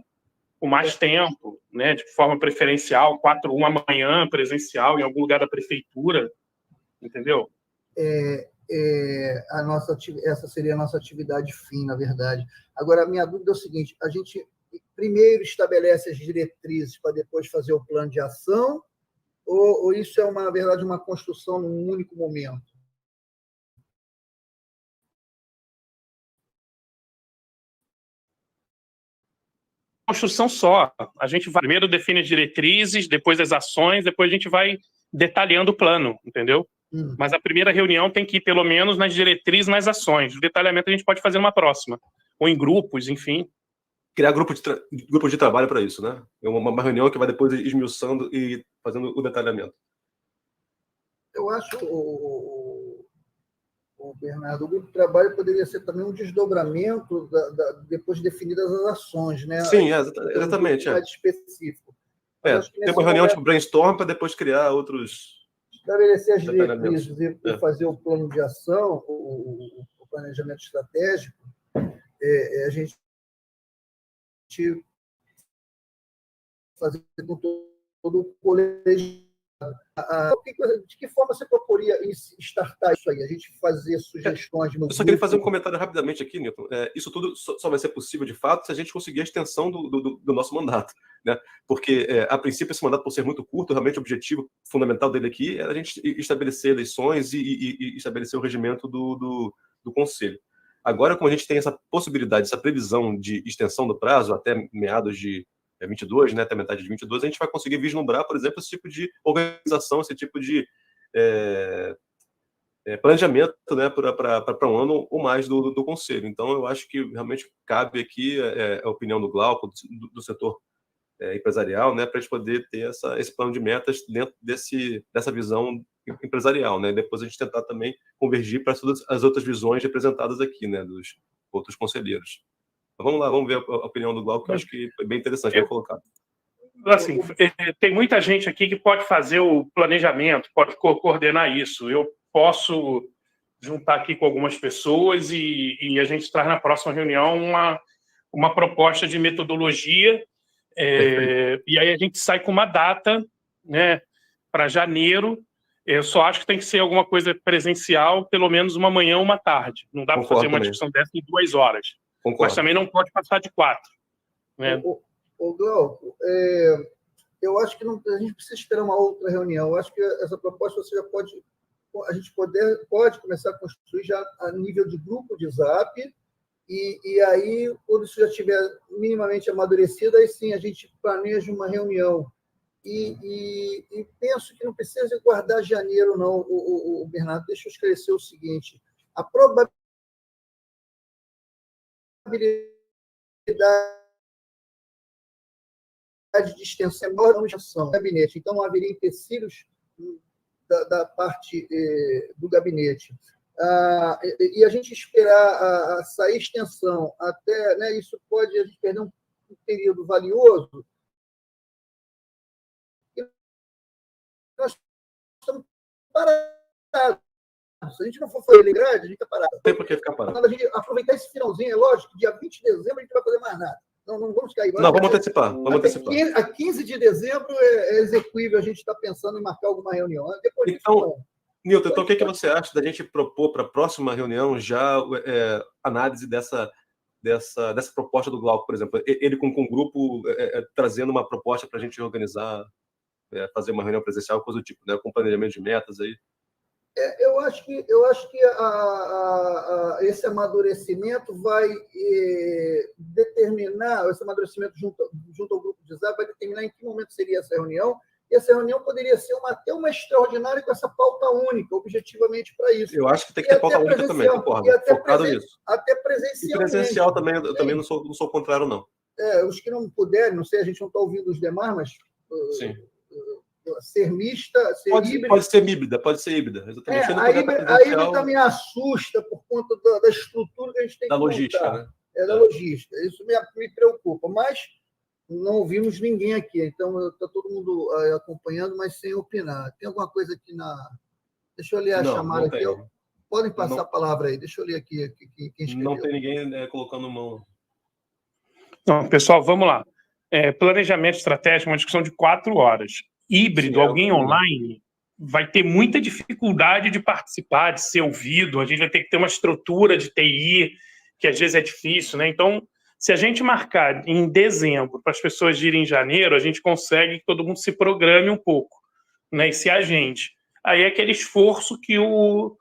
com mais tempo, né? De forma preferencial, 4-1 amanhã, presencial, em algum lugar da prefeitura, entendeu? Essa seria a nossa atividade fim, na verdade. Agora, a minha dúvida é o seguinte: a gente primeiro estabelece as diretrizes para depois fazer o plano de ação, ou isso é, na verdade, uma construção num único momento? Construção só. A gente vai primeiro define as diretrizes, depois as ações, depois a gente vai detalhando o plano, entendeu? Mas a primeira reunião tem que ir pelo menos nas diretrizes, nas ações. O detalhamento a gente pode fazer numa próxima, ou em grupos, enfim. Criar grupos de trabalho para isso, né? É uma reunião que vai depois esmiuçando e fazendo o detalhamento. Eu acho, Bernardo, o grupo de trabalho poderia ser também um desdobramento depois definidas as ações, né? Sim, exatamente. Mais específico. Tem uma reunião tipo brainstorm para depois criar outros... Estabelecer as diretrizes e fazer o plano de ação, o planejamento estratégico, a gente fazer com todo o colegiado. De que forma você proporia startar isso aí? A gente fazer sugestões no Eu só queria fazer um comentário rapidamente aqui, Newton. Isso tudo só vai ser possível, de fato, se a gente conseguir a extensão do nosso mandato, né? Porque, a princípio, esse mandato, por ser muito curto, realmente o objetivo fundamental dele aqui era a gente estabelecer eleições e estabelecer o regimento do Conselho. Agora, como a gente tem essa possibilidade, essa previsão de extensão do prazo até meados de 22, né, até metade de 22, a gente vai conseguir vislumbrar, por exemplo, esse tipo de organização, esse tipo de planejamento, né, para um ano ou mais do Conselho. Então, eu acho que realmente cabe aqui a opinião do Glauco, do setor empresarial, né, para a gente poder ter esse plano de metas dentro dessa visão empresarial, né, e depois a gente tentar também convergir para todas as outras visões representadas aqui, né, dos outros conselheiros. Então, vamos lá, vamos ver a opinião do Glauco, que eu acho que foi bem interessante bem colocado. Assim, tem muita gente aqui que pode fazer o planejamento, pode coordenar isso. Eu posso juntar aqui com algumas pessoas e a gente traz na próxima reunião uma proposta de metodologia, e aí a gente sai com uma data, né, para janeiro. Eu só acho que tem que ser alguma coisa presencial, pelo menos uma manhã ou uma tarde. Não dá para fazer uma discussão dessa em 2 horas. Concordo. Mas também não pode passar de 4. Né? Glauco, eu acho que a gente precisa esperar uma outra reunião. Eu acho que essa proposta a gente pode começar a construir já a nível de grupo de Zap, e aí, quando isso já estiver minimamente amadurecido, aí sim a gente planeja uma reunião. E penso que não precisa guardar janeiro, não, o Bernardo. Deixa eu esclarecer o seguinte: a probabilidade de extensão é maior do gabinete, então não haveria empecilhos da parte do gabinete. E a gente esperar a sair extensão até, né, isso pode a gente perder um período valioso. E nós estamos parados. Se a gente não for fazer grade, a gente está parado. Tem por que ficar parado. Quando a gente aproveitar esse finalzinho, é lógico que dia 20 de dezembro a gente não vai fazer mais nada. Não vamos cair. Não, vamos antecipar. A 15 de dezembro é execuível a gente estar pensando em marcar alguma reunião. Depois então, Newton, então o que você acha da gente propor para a próxima reunião já análise dessa proposta do Glauco, por exemplo? Ele com um grupo trazendo uma proposta para a gente organizar, fazer uma reunião presencial, coisa do tipo, né? Com planejamento de metas aí. Eu acho que esse amadurecimento vai determinar, esse amadurecimento junto ao grupo de Zap vai determinar em que momento seria essa reunião, e essa reunião poderia ser até uma extraordinária com essa pauta única, objetivamente para isso. Eu acho que tem que ter pauta única também, concordo. Focado nisso. Até presencial. E presencial também, eu também não sou contrário, não. Os que não puderem, não sei, a gente não está ouvindo os demais, mas... Sim. Ser mista, ser híbrida. Pode ser híbrida. Exatamente. A híbrida me assusta por conta da estrutura que a gente tem que montar. Da logística, né? Da logística. Isso me preocupa. Mas não ouvimos ninguém aqui. Então, está todo mundo acompanhando, mas sem opinar. Tem alguma coisa aqui na... Deixa eu ler a chamada aqui. Podem passar a palavra aí. Deixa eu ler aqui quem escreveu. Não tem ninguém colocando mão. Não, pessoal, vamos lá. Planejamento estratégico é uma discussão de 4 horas. Híbrido, alguém online, vai ter muita dificuldade de participar, de ser ouvido. A gente vai ter que ter uma estrutura de TI, que às vezes é difícil, né? Então, se a gente marcar em dezembro para as pessoas irem em janeiro, a gente consegue que todo mundo se programe um pouco, né, e se agende. Aí é aquele esforço que o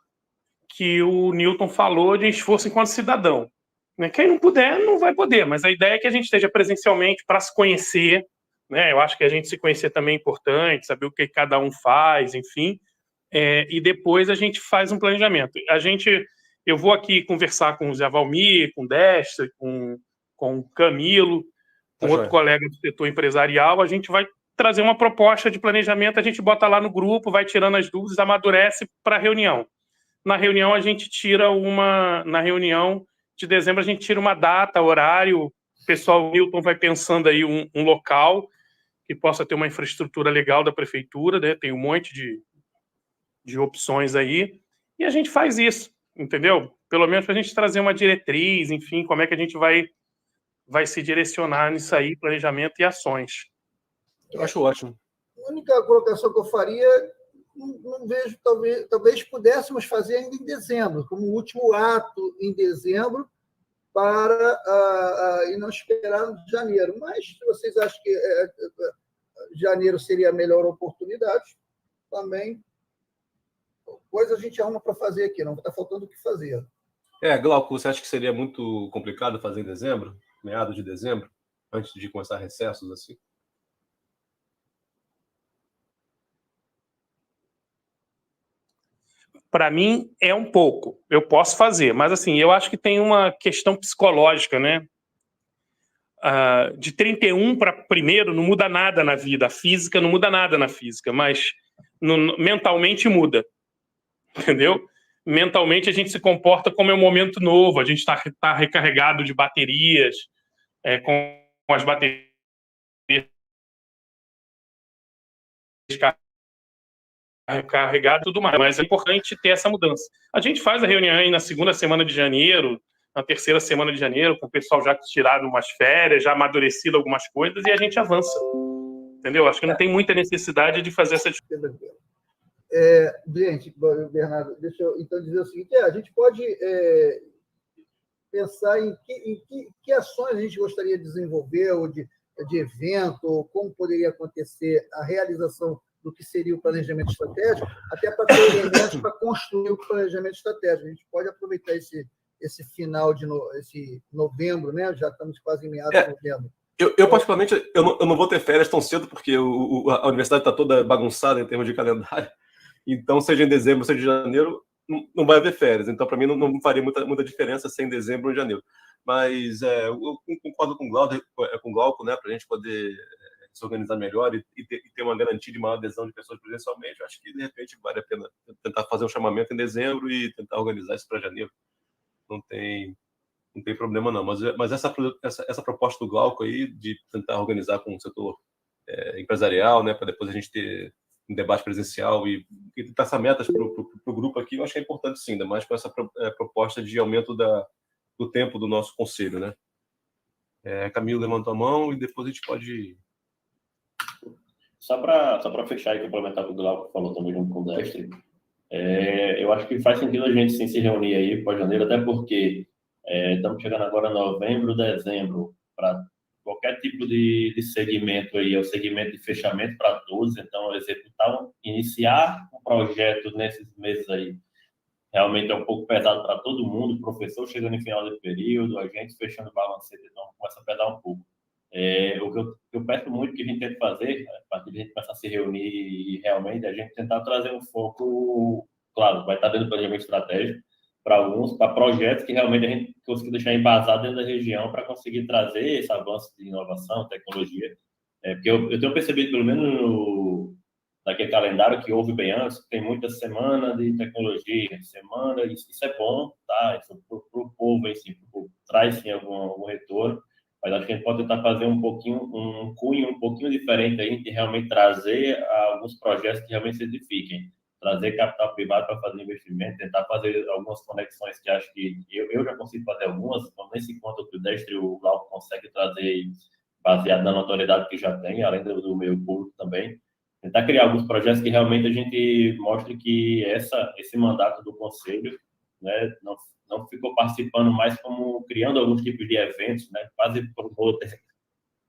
Newton falou de esforço enquanto cidadão. Né? Quem não puder, não vai poder, mas a ideia é que a gente esteja presencialmente para se conhecer, né? Eu acho que a gente se conhecer também é importante, saber o que cada um faz, enfim, e depois a gente faz um planejamento. Eu vou aqui conversar com o Zé Valmir, com o Destra, com o Camilo, com outro colega do setor empresarial, a gente vai trazer uma proposta de planejamento, a gente bota lá no grupo, vai tirando as dúvidas, amadurece para a reunião. Na reunião, a gente tira na reunião de dezembro, a gente tira uma data, horário, o pessoal, o Newton vai pensando aí um local que possa ter uma infraestrutura legal da prefeitura, né? Tem um monte de opções aí, e a gente faz isso, entendeu? Pelo menos para a gente trazer uma diretriz, enfim, como é que a gente vai se direcionar nisso aí, planejamento e ações. Eu acho ótimo. A única colocação que eu faria, não vejo, talvez pudéssemos fazer ainda em dezembro, como último ato em dezembro, e não esperar de janeiro. Mas, se vocês acham que janeiro seria a melhor oportunidade, também, coisa a gente arruma para fazer aqui, não está faltando o que fazer. Glauco, você acha que seria muito complicado fazer em dezembro, meados de dezembro, antes de começar recessos assim? Para mim, é um pouco. Eu posso fazer, mas assim, eu acho que tem uma questão psicológica, né? De 31 para 1º não muda nada na vida. A física não muda nada na física, mas mentalmente muda. Entendeu? Mentalmente a gente se comporta como é um momento novo, a gente está recarregado de baterias, com as baterias carregado e tudo mais, mas é importante ter essa mudança. A gente faz a reunião aí na 2ª semana de janeiro, na 3ª semana de janeiro, com o pessoal já tirado umas férias, já amadurecido algumas coisas, e a gente avança. Entendeu? Acho que não tem muita necessidade de fazer essa discussão. Gente, Bernardo, deixa eu então dizer o seguinte, a gente pode pensar em que ações a gente gostaria de desenvolver, ou de evento, ou como poderia acontecer a realização do que seria o planejamento estratégico, até para ter elementos para construir o planejamento estratégico. A gente pode aproveitar esse final esse novembro, né? Já estamos quase em meados de novembro. Eu particularmente, eu não vou ter férias tão cedo, porque a universidade está toda bagunçada em termos de calendário. Então, seja em dezembro, seja em janeiro, não vai haver férias. Então, para mim, não faria muita diferença ser em dezembro ou em janeiro. Mas eu concordo com o Glauco, né, para a gente poder se organizar melhor e ter uma garantia de maior adesão de pessoas presencialmente. Eu acho que, de repente, vale a pena tentar fazer um chamamento em dezembro e tentar organizar isso para janeiro. Não tem problema, não. Mas essa proposta do Glauco aí, de tentar organizar com o setor empresarial, né, para depois a gente ter um debate presencial e traçar metas para o grupo aqui, eu acho que é importante sim, ainda mais com essa proposta de aumento do tempo do nosso conselho, né? Camilo levantou a mão e depois a gente pode... Só para fechar e complementar o que o Glauco falou também junto com o Destre, eu acho que faz sentido a gente sim se reunir aí para janeiro, até porque estamos chegando agora em novembro, dezembro, para qualquer tipo de segmento aí, é o segmento de fechamento para todos, então iniciar um projeto nesses meses aí, realmente é um pouco pesado para todo mundo, o professor chegando em final de período, a gente fechando o balancete, então começa a pesar um pouco. O que eu peço muito que a gente tente fazer, a partir de a gente começar a se reunir e realmente a gente tentar trazer um foco, claro, vai estar dentro do planejamento estratégico, para alguns, para projetos que realmente a gente consiga deixar embasado dentro da região para conseguir trazer esse avanço de inovação, tecnologia. Porque eu tenho percebido, pelo menos naquele calendário que houve bem antes, tem muita semana de tecnologia, isso é bom, tá? Isso para o povo, assim, traz sim algum retorno, mas acho que a gente pode tentar fazer um cunho um pouquinho diferente aí, de realmente trazer alguns projetos que realmente se edifiquem. Trazer capital privado para fazer investimento, tentar fazer algumas conexões que acho que eu já consigo fazer algumas, então nem se conta que o Destre e o Glauco conseguem trazer baseado na notoriedade que já tem, além do meio público também. Tentar criar alguns projetos que realmente a gente mostre que esse mandato do Conselho, né, não ficou participando mais como criando alguns tipos de eventos, né, quase promotor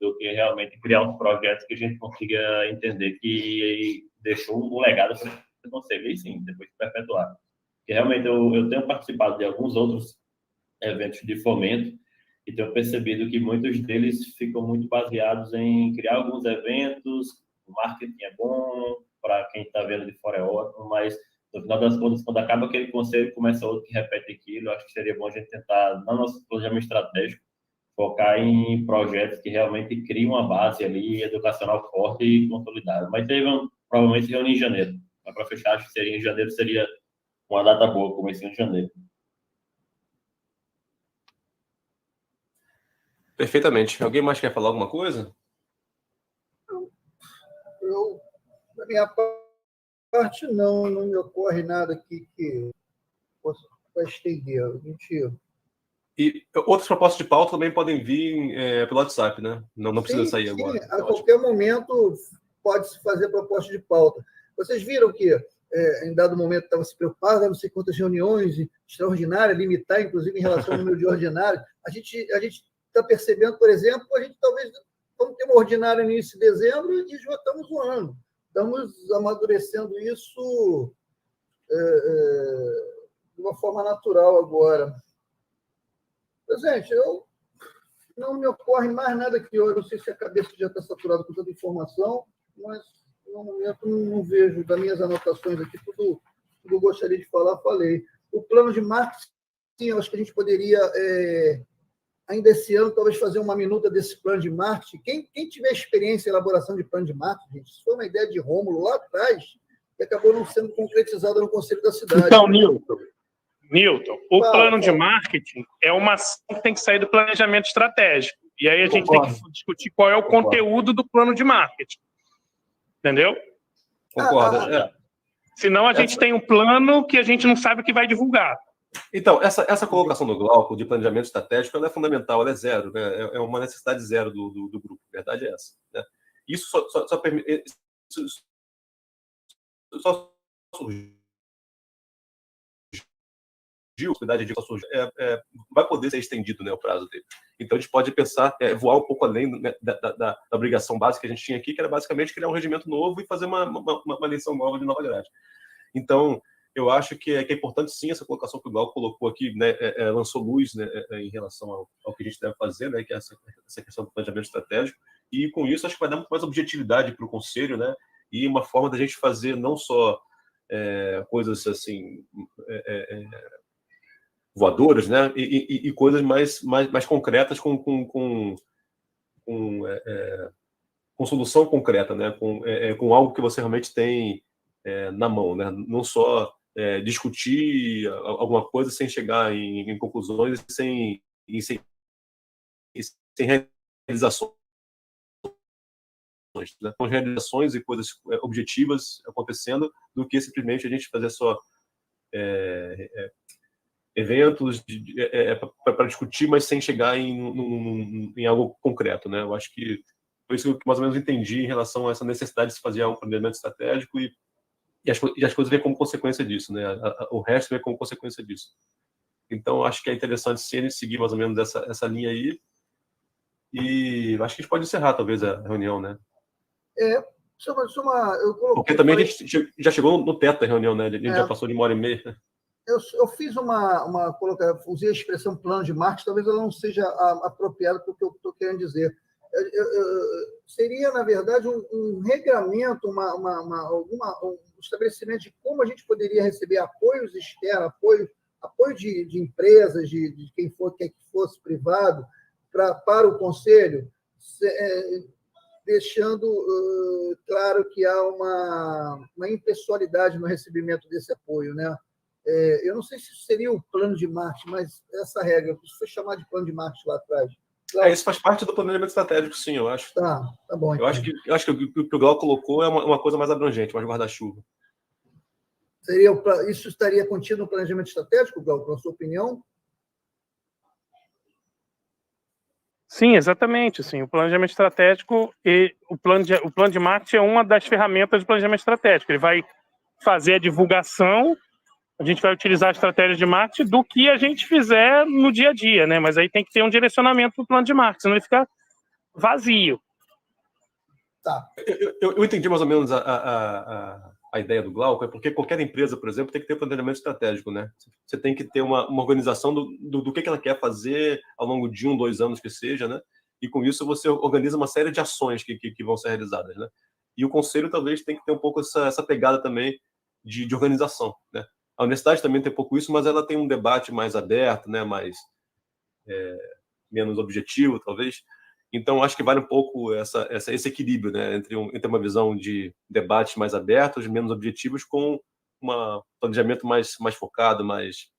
do que realmente criar uns projetos que a gente consiga entender que deixou um legado para o conselho, e sim, depois se perpetuar. Porque realmente eu tenho participado de alguns outros eventos de fomento e tenho percebido que muitos deles ficam muito baseados em criar alguns eventos, o marketing é bom, para quem está vendo de fora é ótimo, mas no final das contas, quando acaba aquele conselho, começa outro que repete aquilo. Eu acho que seria bom a gente tentar, no nosso planejamento estratégico, focar em projetos que realmente criam uma base ali educacional forte e consolidada. Mas provavelmente reunir em janeiro. Mas para fechar, acho que seria em janeiro, seria uma data boa, comecinho de janeiro. Perfeitamente. Alguém mais quer falar alguma coisa? Eu, da minha parte, não me ocorre nada aqui que possa estender. E outras propostas de pauta também podem vir pelo WhatsApp, né? Não precisa sair agora. A qualquer momento pode-se fazer proposta de pauta. Vocês viram que, em dado momento, estava se preocupado, não sei quantas reuniões extraordinárias, limitar, inclusive, em relação ao número de ordinários. A gente está percebendo, por exemplo, a gente talvez vamos ter uma ordinária no início de dezembro e esgotamos o ano. Estamos amadurecendo isso de uma forma natural agora. Gente, não me ocorre mais nada que eu não sei se a cabeça já está saturada com tanta informação, mas no momento não vejo, das minhas anotações aqui, tudo eu gostaria de falar, falei. O plano de marketing, sim, eu acho que a gente poderia, ainda esse ano, talvez fazer uma minuta desse plano de marketing. Quem tiver experiência em elaboração de plano de marketing, isso foi uma ideia de Rômulo lá atrás, que acabou não sendo concretizada no Conselho da Cidade. Então, Newton, o plano de marketing é uma ação que tem que sair do planejamento estratégico. E aí a gente tem que discutir qual é o conteúdo do plano de marketing. Entendeu? Concordo. Senão a gente tem um plano que a gente não sabe o que vai divulgar. Então, essa colocação do Glauco de planejamento estratégico, ela é fundamental, ela é zero, né? É uma necessidade zero do grupo. A verdade é essa. Né? Isso só permite... Só surgiu, vai poder ser estendido, né, o prazo dele. Então, a gente pode pensar, voar um pouco além, né, da obrigação básica que a gente tinha aqui, que era basicamente criar um regimento novo e fazer uma eleição nova de nova grade. Então, eu acho que é importante, sim, essa colocação que o Glauco colocou aqui, né, lançou luz, né, em relação ao que a gente deve fazer, né, que é essa questão do planejamento estratégico, e com isso acho que vai dar muito mais objetividade para o Conselho, né, e uma forma da gente fazer não só coisas assim... voadoras, né? E coisas mais concretas com solução concreta, né? Com algo que você realmente tem na mão, né? Não só discutir alguma coisa sem chegar em conclusões e sem realizações, né? Com realizações e coisas objetivas acontecendo, do que simplesmente a gente fazer só eventos para discutir, mas sem chegar em algo concreto, né? Eu acho que foi isso que mais ou menos entendi em relação a essa necessidade de se fazer um planejamento estratégico e as coisas vêm como consequência disso, né? O resto vem como consequência disso. Então, acho que é interessante sim seguir mais ou menos essa linha aí e acho que a gente pode encerrar talvez a reunião, né? Porque também a gente já chegou no teto da reunião, né? A gente já passou de 1h30. Eu fiz usei a expressão plano de marketing, talvez ela não seja apropriada para o que eu estou querendo dizer. Seria, na verdade, um regramento, um estabelecimento de como a gente poderia receber apoios externos, apoio de empresas, de quem quer que fosse privado, para o Conselho, deixando claro que há uma impessoalidade no recebimento desse apoio, né? Eu não sei se isso seria o plano de marketing, mas essa regra, isso foi chamado de plano de marketing lá atrás. Isso faz parte do planejamento estratégico, sim, eu acho. Tá bom. Eu acho que o que o Glauco colocou é uma coisa mais abrangente, mais guarda-chuva. Isso estaria contido no planejamento estratégico, Glauco, na sua opinião? Sim, exatamente. Sim. O planejamento estratégico e o plano de marketing é uma das ferramentas do planejamento estratégico. Ele vai fazer a divulgação, a gente vai utilizar a estratégia de marketing do que a gente fizer no dia a dia, né? Mas aí tem que ter um direcionamento para o plano de marketing, senão ele fica vazio. Tá. Eu entendi mais ou menos a ideia do Glauco, é porque qualquer empresa, por exemplo, tem que ter um planejamento estratégico, né? Você tem que ter uma organização do que ela quer fazer ao longo de 1, 2 anos que seja, né? E com isso você organiza uma série de ações que vão ser realizadas, né? E o conselho talvez tem que ter um pouco essa pegada também de organização, né? A universidade também tem um pouco isso, mas ela tem um debate mais aberto, né? Menos objetivo, talvez. Então, acho que vale um pouco esse equilíbrio, né, entre uma visão de debates mais abertos, menos objetivos, com um planejamento mais focado, mais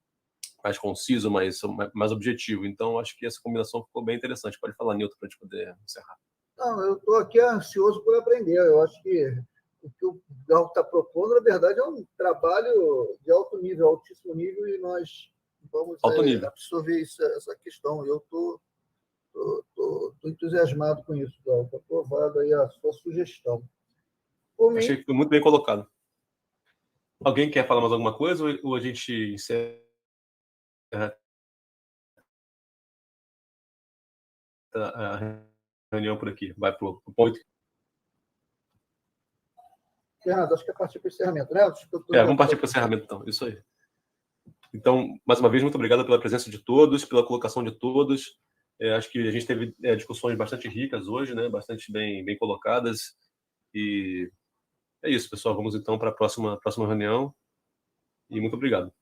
conciso, mais objetivo. Então, acho que essa combinação ficou bem interessante. Pode falar, Nilton, para a gente poder encerrar. Não, eu estou aqui ansioso por aprender. Eu acho que o que o Glauco está propondo, na verdade, é um trabalho de alto nível, altíssimo nível, e nós vamos absorver essa questão. Eu estou entusiasmado com isso, Glauco. Aprovado aí a sua sugestão. Achei que foi muito bem colocado. Alguém quer falar mais alguma coisa ou a gente encerra a reunião por aqui? Vai para o ponto. Fernando, acho que é partir para o encerramento, né? Vamos partir para o encerramento, então. Isso aí. Então, mais uma vez, muito obrigado pela presença de todos, pela colocação de todos. Acho que a gente teve discussões bastante ricas hoje, né? Bastante bem colocadas. E é isso, pessoal. Vamos, então, para a próxima reunião. E muito obrigado.